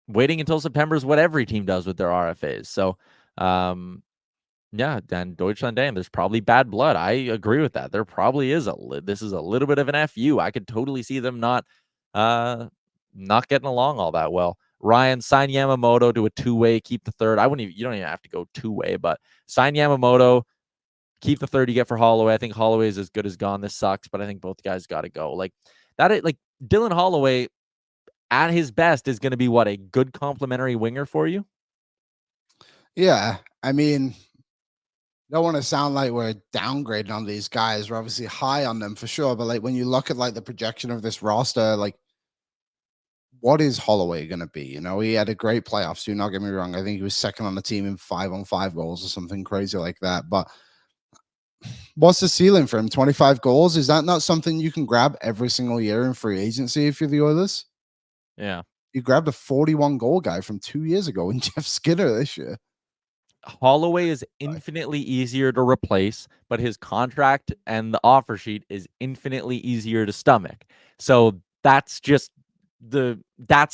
Waiting until September is what every team does with their RFAs. So, Yeah, then Deutschland Dame, there's probably bad blood. I agree with that. There probably is this is a little bit of an FU. I could totally see them not getting along all that well. Ryan, sign Yamamoto to a two-way, keep the third. You don't even have to go two-way, but sign Yamamoto, keep the third you get for Holloway. I think Holloway is as good as gone. This sucks, but I think both guys got to go. Like Dylan Holloway at his best is going to be what, a good complementary winger for you? Yeah, I mean, don't want to sound like we're downgrading on these guys. We're obviously high on them for sure, but like when you look at like the projection of this roster, like what is Holloway going to be? You know, he had a great playoffs. Do not get me wrong. I think he was second on the team in 5-on-5 goals or something crazy like that. But what's the ceiling for him? 25 goals? Is that not something you can grab every single year in free agency if you're the Oilers? Yeah. You grabbed a 41 goal guy from 2 years ago and Jeff Skinner this year. Holloway is infinitely easier to replace, but his contract and the offer sheet is infinitely easier to stomach. So that's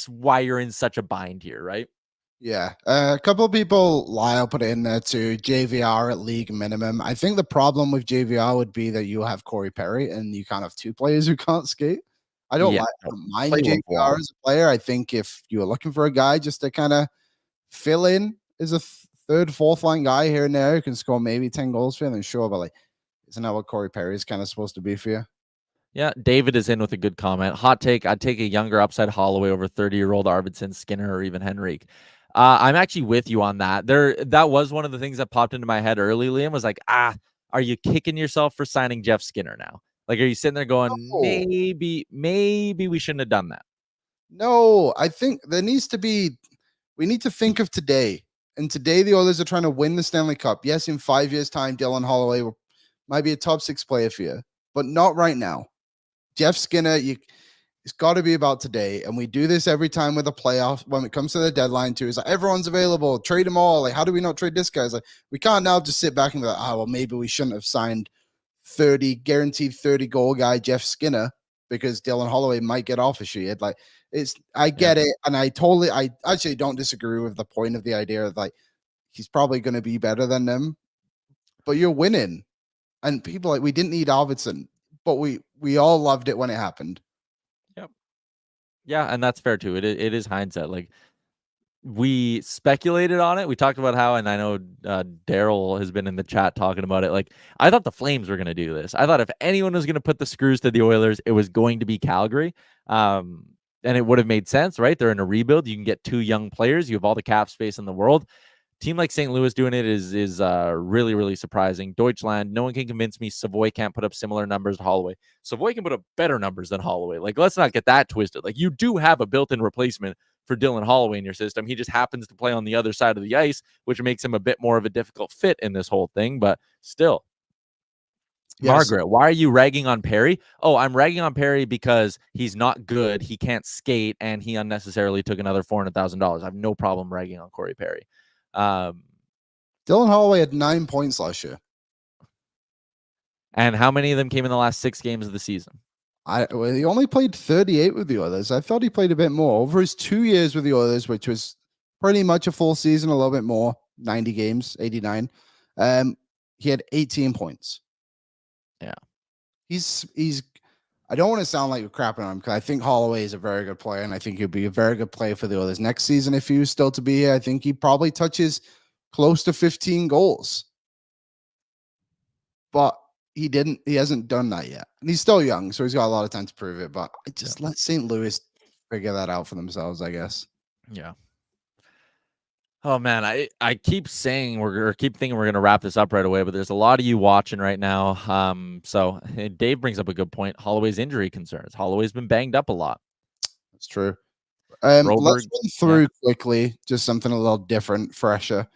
why you're in such a bind here, right? Yeah. A couple of people, Lyle put it in there too, JVR at league minimum. I think the problem with JVR would be that you have Corey Perry and you can't have two players who can't skate. I don't mind JVR as a player. I think if you were looking for a guy just to kind of fill in as a third, fourth line guy here and there who can score maybe 10 goals for you, then sure. But like, isn't that what Corey Perry is kind of supposed to be for you? Yeah, David is in with a good comment. Hot take, I'd take a younger upside Holloway over 30-year-old Arvidsson, Skinner, or even Henrique. I'm actually with you on that. That was one of the things that popped into my head early, Liam, was like, are you kicking yourself for signing Jeff Skinner now? Like, are you sitting there going, maybe we shouldn't have done that? No, I think we need to think of today. And today the Oilers are trying to win the Stanley Cup. Yes, in 5 years' time, Dylan Holloway might be a top 6 player for you, but not right now. Jeff Skinner, it's got to be about today. And we do this every time with a playoff when it comes to the deadline too. It's like everyone's available, trade them all. Like, how do we not trade this guy? It's like we can't now just sit back and be like, well, maybe we shouldn't have signed guaranteed 30 goal guy Jeff Skinner because Dylan Holloway might get off a sheet. Like I get it, and I actually don't disagree with the point of the idea of like he's probably going to be better than them, but you're winning, and people like we didn't need Arvidsson, but we all loved it when it happened. Yep. Yeah, and that's fair too. It is hindsight. Like, we speculated on it. We talked about how, and I know Daryl has been in the chat talking about it. Like, I thought the Flames were going to do this. I thought if anyone was going to put the screws to the Oilers, it was going to be Calgary. And it would have made sense, right? They're in a rebuild. You can get two young players. You have all the cap space in the world. Team like St. Louis doing it is really, really surprising. Deutschland, no one can convince me Savoy can't put up similar numbers to Holloway. Savoy can put up better numbers than Holloway. Like, let's not get that twisted. Like, you do have a built-in replacement for Dylan Holloway in your system. He just happens to play on the other side of the ice, which makes him a bit more of a difficult fit in this whole thing, but still. Yes. Margaret, why are you ragging on Perry? Oh, I'm ragging on Perry because he's not good, he can't skate, and he unnecessarily took another $400,000. I have no problem ragging on Corey Perry. Dylan Holloway had 9 points last year. And how many of them came in the last 6 games of the season? He only played 38 with the Oilers. I thought he played a bit more. Over his 2 years with the Oilers, which was pretty much a full season, a little bit more, 90 games, 89. He had 18 points. Yeah. He's I don't want to sound like we're crapping on him because I think Holloway is a very good player, and I think he'll be a very good player for the Oilers next season if he was still to be here. I think he probably touches close to 15 goals. But he hasn't done that yet. And he's still young, so he's got a lot of time to prove it. But I just let St. Louis figure that out for themselves, I guess. Yeah. Oh man, I keep saying keep thinking we're gonna wrap this up right away, but there's a lot of you watching right now. So Dave brings up a good point. Holloway's injury concerns. Holloway's been banged up a lot. That's true. Let's run through quickly, just something a little different, fresher.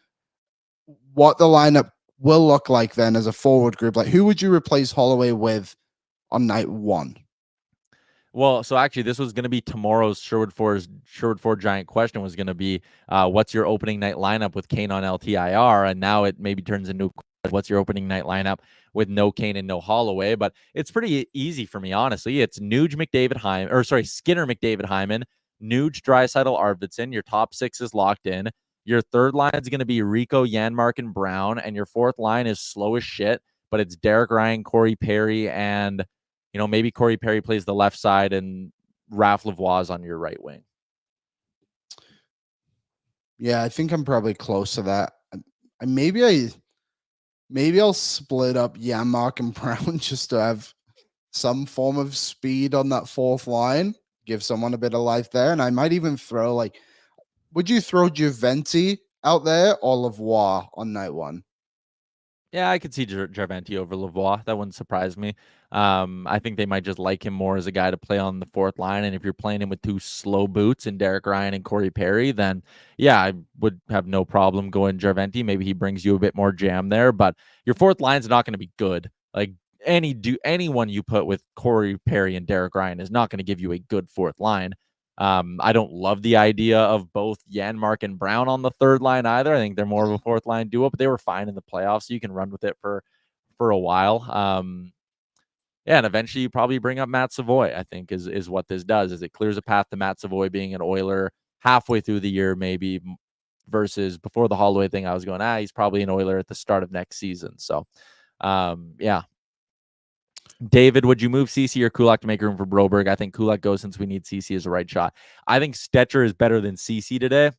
What the lineup will look like then as a forward group. Like, who would you replace Holloway with on night 1? Well, so actually, this was going to be tomorrow's Sherwood Ford Giant question was going to be, what's your opening night lineup with Kane on LTIR? And now it maybe turns into what's your opening night lineup with no Kane and no Holloway? But it's pretty easy for me, honestly. It's Skinner, McDavid, Hyman, Nuge, Draisaitl, Arvidsson. Your top 6 is locked in. Your third line is going to be Rico, Janmark, and Brown, and your fourth line is slow as shit, but it's Derek Ryan, Corey Perry, and maybe Corey Perry plays the left side and Ralph Lavoie's on your right wing. Yeah, I think I'm probably close to that. Maybe I'll split up Janmark and Brown just to have some form of speed on that fourth line, give someone a bit of life there. And I might even throw would you throw Juventi out there or Lavoie on night one? Yeah, I could see Jarventi over Lavoie. That wouldn't surprise me. I think they might just like him more as a guy to play on the fourth line. And if you're playing him with two slow boots and Derek Ryan and Corey Perry, then yeah, I would have no problem going Jarventi. Maybe he brings you a bit more jam there, but your fourth line's not going to be good. Like anyone you put with Corey Perry and Derek Ryan is not going to give you a good fourth line. I don't love the idea of both Janmark and Brown on the third line either. I think they're more of a fourth line duo, but they were fine in the playoffs, so you can run with it for a while. Yeah, and eventually you probably bring up Matt Savoy, I think is what this does, is it clears a path to Matt Savoy being an Oiler halfway through the year, maybe, versus before the Holloway thing, I was going, he's probably an Oiler at the start of next season. So, yeah. David, would you move CC or Kulak to make room for Broberg? I think Kulak goes since we need CC as a right shot. I think Stetcher is better than CC today.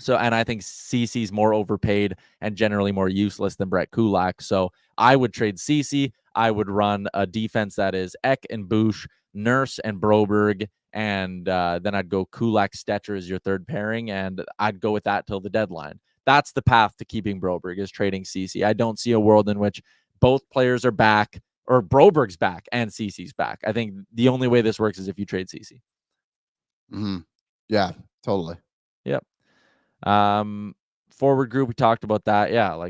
So, and I think CC's more overpaid and generally more useless than Brett Kulak. So I would trade CC. I would run a defense that is Ek and Bush, Nurse and Broberg, and then I'd go Kulak, Stetcher as your third pairing, and I'd go with that till the deadline. That's the path to keeping Broberg, is trading CC. I don't see a world in which both players are back, or Broberg's back and CC's back. I think the only way this works is if you trade CC. Mm-hmm. Yeah, totally. Yep. Forward group, we talked about that. Yeah,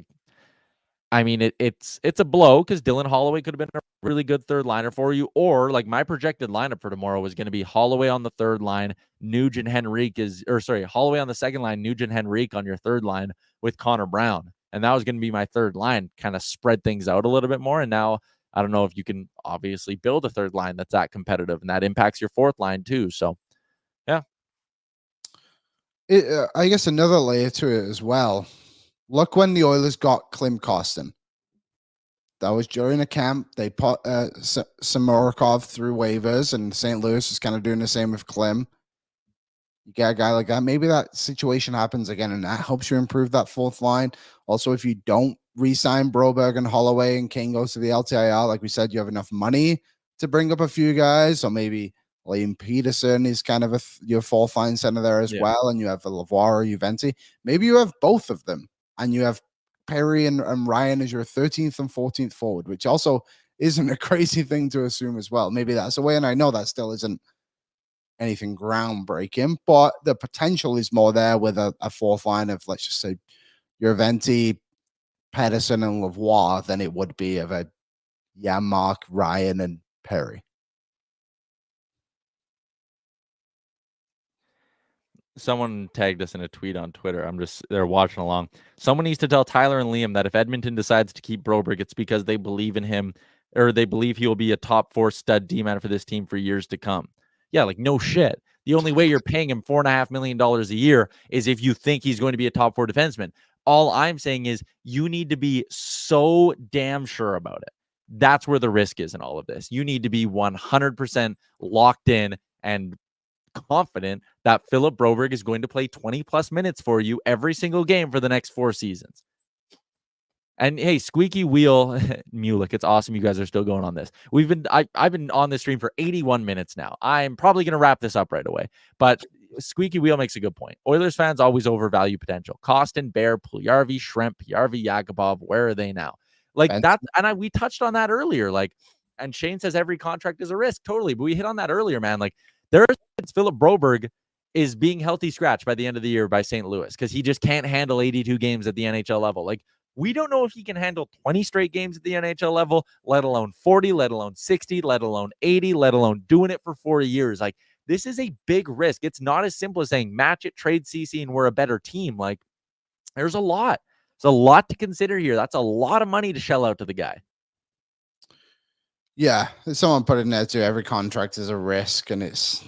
I mean, it's a blow because Dylan Holloway could have been a really good third liner for you. Or my projected lineup for tomorrow was going to be Holloway on the third line, Nugent Henrique Holloway on the second line, Nugent Henrique on your third line with Connor Brown. And that was going to be my third line, kind of spread things out a little bit more. And now I don't know if you can obviously build a third line that's that competitive, and that impacts your fourth line too. So, yeah. I guess another layer to it as well. Look when the Oilers got Klim Kostin. That was during a camp. They put Samorukov through waivers, and St. Louis is kind of doing the same with Klim. You get a guy like that. Maybe that situation happens again, and that helps you improve that fourth line. Also, if you don't re-sign Broberg and Holloway and Kane goes to the LTIR, like we said, you have enough money to bring up a few guys. So maybe Liam Peterson is kind of your fourth line center there as well, and you have a Lavoie or Juventi. Maybe you have both of them, and you have Perry and Ryan as your 13th and 14th forward, which also isn't a crazy thing to assume as well. Maybe that's a way, and I know that still isn't anything groundbreaking, but the potential is more there with a fourth line of, let's just say, Juventi, Pedersen, and Lavoie than it would be of a Janmark, Ryan, and Perry. Someone tagged us in a tweet on Twitter. They're watching along. Someone needs to tell Tyler and Liam that if Edmonton decides to keep Broberg, it's because they believe in him, or they believe he will be a top 4 stud D-man for this team for years to come. Yeah, no shit. The only way you're paying him $4.5 million a year is if you think he's going to be a top 4 defenseman. All I'm saying is you need to be so damn sure about it. That's where the risk is in all of this. You need to be 100% locked in and confident that Philip Broberg is going to play 20 plus minutes for you every single game for the next 4 seasons. And hey, squeaky wheel, Mulek, it's awesome you guys are still going on this. I've been on this stream for 81 minutes now. I'm probably going to wrap this up right away. But squeaky wheel makes a good point. Oilers fans always overvalue potential. Kostin, Bear, Puljujarvi, Schremp, Yarvi, Yakubov, where are they now? We touched on that earlier. And Shane says every contract is a risk. Totally. But we hit on that earlier, man. There's Philip Broberg is being healthy scratched by the end of the year by St. Louis because he just can't handle 82 games at the NHL level. We don't know if he can handle 20 straight games at the NHL level, let alone 40, let alone 60, let alone 80, let alone doing it for 4 years. This is a big risk. It's not as simple as saying match it, trade CC, and we're a better team. There's a lot. There's a lot to consider here. That's a lot of money to shell out to the guy. Yeah, someone put it in there too. Every contract is a risk, and it's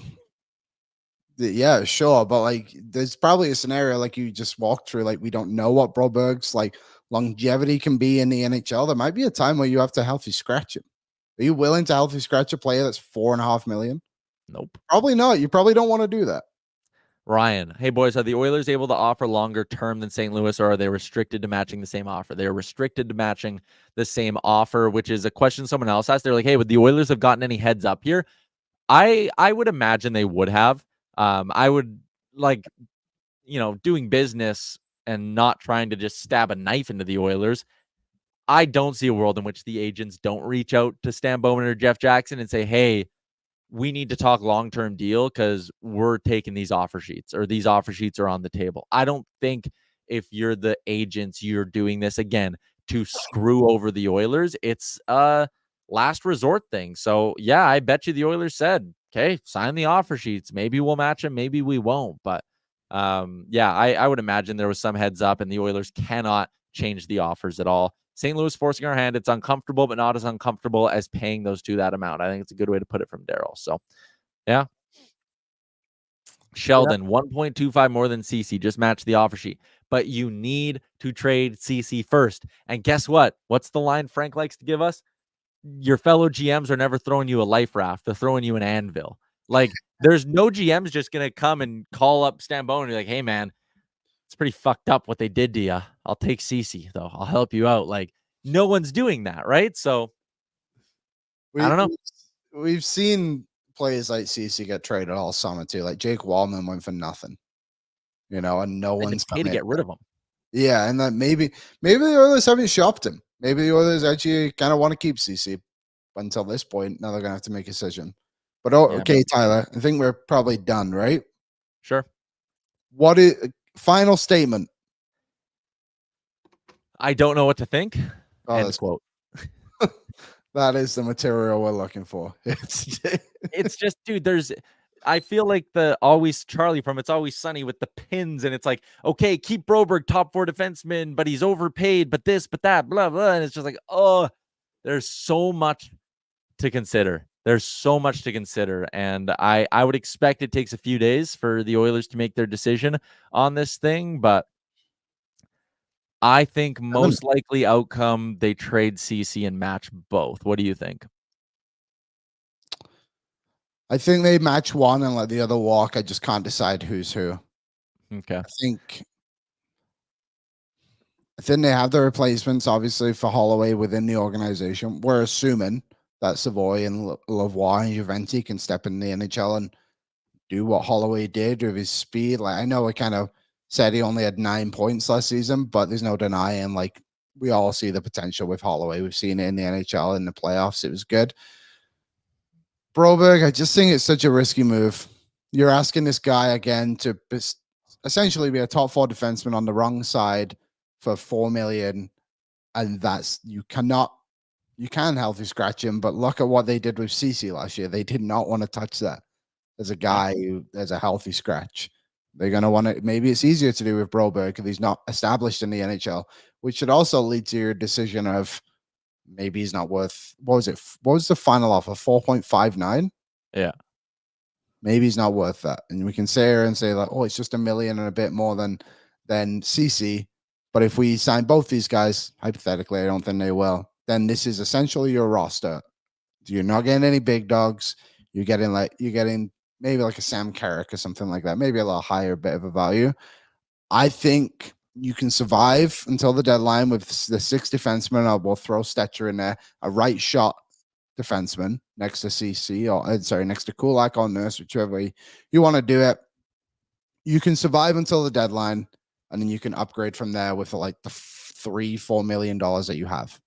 Yeah, sure. But like, there's probably a scenario like you just walked through. Like, we don't know what Broberg's like longevity can be in the NHL. There might be a time where you have to healthy scratch him. Are you willing to healthy scratch a player that's $4.5 million? Nope. Probably not. You probably don't want to do that. Ryan, hey boys, are the Oilers able to offer longer term than St. Louis, or are they restricted to matching the same offer? They are restricted to matching the same offer, which is a question someone else asked. They're like, hey, would the Oilers have gotten any heads up here? I would imagine they would have. I would like, doing business and not trying to just stab a knife into the Oilers. I don't see a world in which the agents don't reach out to Stan Bowman or Jeff Jackson and say, hey, we need to talk long-term deal because we're taking these offer sheets, or these offer sheets are on the table. I don't think if you're the agents, you're doing this again to screw over the Oilers. It's a last resort thing. So yeah, I bet you the Oilers said, okay, sign the offer sheets. Maybe we'll match them. Maybe we won't. But yeah, I would imagine there was some heads up, and the Oilers cannot change the offers at all. St. Louis forcing our hand. It's uncomfortable, but not as uncomfortable as paying those two that amount. I think it's a good way to put it from Daryl. So, yeah. Sheldon, 1.25 more than CC. Just match the offer sheet. But you need to trade CC first. And guess what? What's the line Frank likes to give us? Your fellow GMs are never throwing you a life raft. They're throwing you an anvil. Like, there's no GM's just going to come and call up Stan Bowman and be like, hey, man, it's pretty fucked up what they did to you. I'll take CC, though. I'll help you out. Like, no one's doing that, right? So, I don't know. We've seen players like CC get traded all summer too. Like Jake Wallman went for nothing, and no one's paid to get rid of him. Yeah, and then maybe the Oilers haven't shopped him. Maybe the Oilers actually kind of want to keep CC, but until this point, now they're gonna have to make a decision. But okay, Tyler, I think we're probably done, right? Sure. What is final statement? I don't know what to think. End quote. That is the material we're looking for. It's just, dude, I feel like the Always Charlie from It's Always Sunny with the pins, and it's like, okay, keep Broberg top 4 defenseman, but he's overpaid, but this, but that, blah, blah. And it's just like, oh, there's so much to consider. And I would expect it takes a few days for the Oilers to make their decision on this thing, but I think most likely outcome, they trade CC and match both. What do you think? I think they match one and let the other walk. I just can't decide who's who. Okay. I think they have the replacements, obviously, for Holloway within the organization. We're assuming that Savoy and Lavoie and Juventi can step in the NHL and do what Holloway did with his speed. Like, I know we kind of said he only had 9 points last season, but there's no denying, like, we all see the potential with Holloway. We've seen it in the NHL in the playoffs. It was good. Broberg, I just think it's such a risky move. You're asking this guy again to essentially be a top 4 defenseman on the wrong side for $4 million, and you can healthy scratch him, but look at what they did with CC last year. They did not want to touch that as a guy who has a healthy scratch. They're going to want to, maybe it's easier to do with Broberg because he's not established in the NHL, which should also lead to your decision of maybe he's not worth, what was the final offer? 4.59? Yeah. Maybe he's not worth that. And we can sit here and say like, oh, it's just $1 million and a bit more than CC. But if we sign both these guys, hypothetically, I don't think they will, then this is essentially your roster. You're not getting any big dogs. You're getting maybe like a Sam Carrick or something like that, maybe a little higher bit of a value. I think you can survive until the deadline with the 6 defensemen. We'll throw Stetcher in there, a right shot defenseman next to CC, or next to Kulak or Nurse, whichever way you want to do it. You can survive until the deadline, and then you can upgrade from there with like the $3-4 million that you have.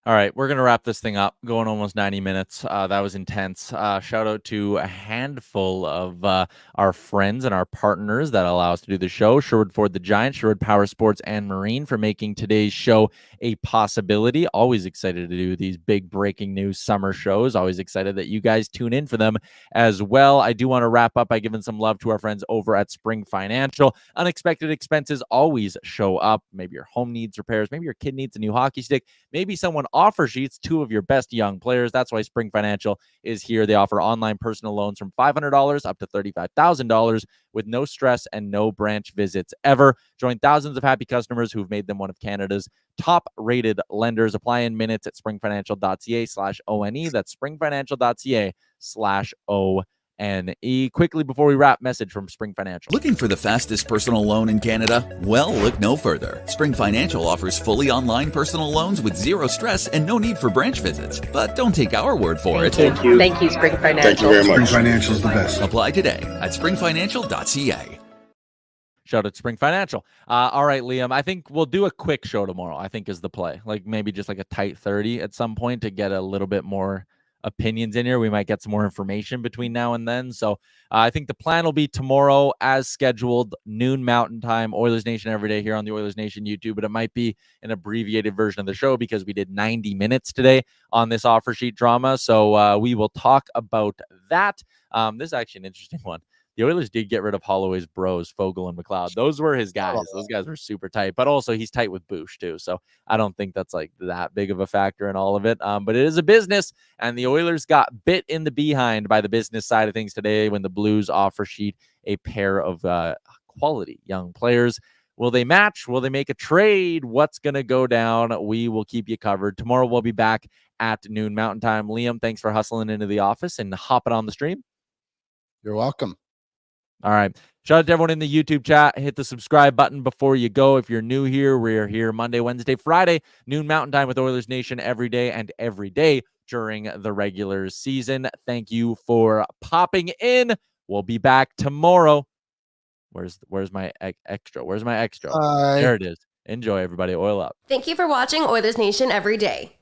All right, we're going to wrap this thing up, going almost 90 minutes. That was intense. Shout out to a handful of our friends and our partners that allow us to do the show. Sherwood Ford the Giant, Sherwood Power Sports and Marine for making today's show a possibility. Always excited to do these big breaking news summer shows. Always excited that you guys tune in for them as well. I do want to wrap up by giving some love to our friends over at Spring Financial. Unexpected expenses always show up. Maybe your home needs repairs. Maybe your kid needs a new hockey stick. Maybe someone offer sheets, 2 of your best young players. That's why Spring Financial is here. They offer online personal loans from $500 up to $35,000 with no stress and no branch visits ever. Join thousands of happy customers who've made them one of Canada's top-rated lenders. Apply in minutes at springfinancial.ca/ONE. That's springfinancial.ca/ONE. Quickly before we wrap, message from Spring Financial. Looking for the fastest personal loan in Canada? Well, look no further. Spring Financial offers fully online personal loans with zero stress and no need for branch visits. But don't take our word for it. Thank you. Thank you, Spring Financial. Thank you very much. Spring Financial is the best. Apply today at springfinancial.ca. Shout out to Spring Financial. All right, Liam, I think we'll do a quick show tomorrow, I think is the play. Like maybe just like a tight 30 at some point to get a little bit more opinions in here. We might get some more information between now and then. So I think the plan will be tomorrow as scheduled, noon Mountain Time, Oilers Nation Everyday here on the Oilers Nation YouTube, but it might be an abbreviated version of the show because we did 90 minutes today on this offer sheet drama. So we will talk about that. This is actually an interesting one. The Oilers did get rid of Holloway's bros, Fogle and McLeod. Those were his guys. Those guys were super tight, but also he's tight with Bush too. So I don't think that's like that big of a factor in all of it. But it is a business, and the Oilers got bit in the behind by the business side of things today when the Blues offer sheet a pair of quality young players. Will they match? Will they make a trade? What's going to go down? We will keep you covered. Tomorrow we'll be back at noon Mountain Time. Liam, thanks for hustling into the office and hopping on the stream. You're welcome. All right. Shout out to everyone in the YouTube chat. Hit the subscribe button before you go. If you're new here, we're here Monday, Wednesday, Friday, noon Mountain Time with Oilers Nation every day and every day during the regular season. Thank you for popping in. We'll be back tomorrow. Where's my extra? Where's my extra? There it is. Enjoy, everybody. Oil up. Thank you for watching Oilers Nation Every Day.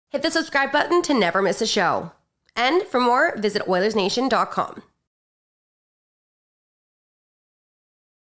Hit the subscribe button to never miss a show. And for more, visit OilersNation.com.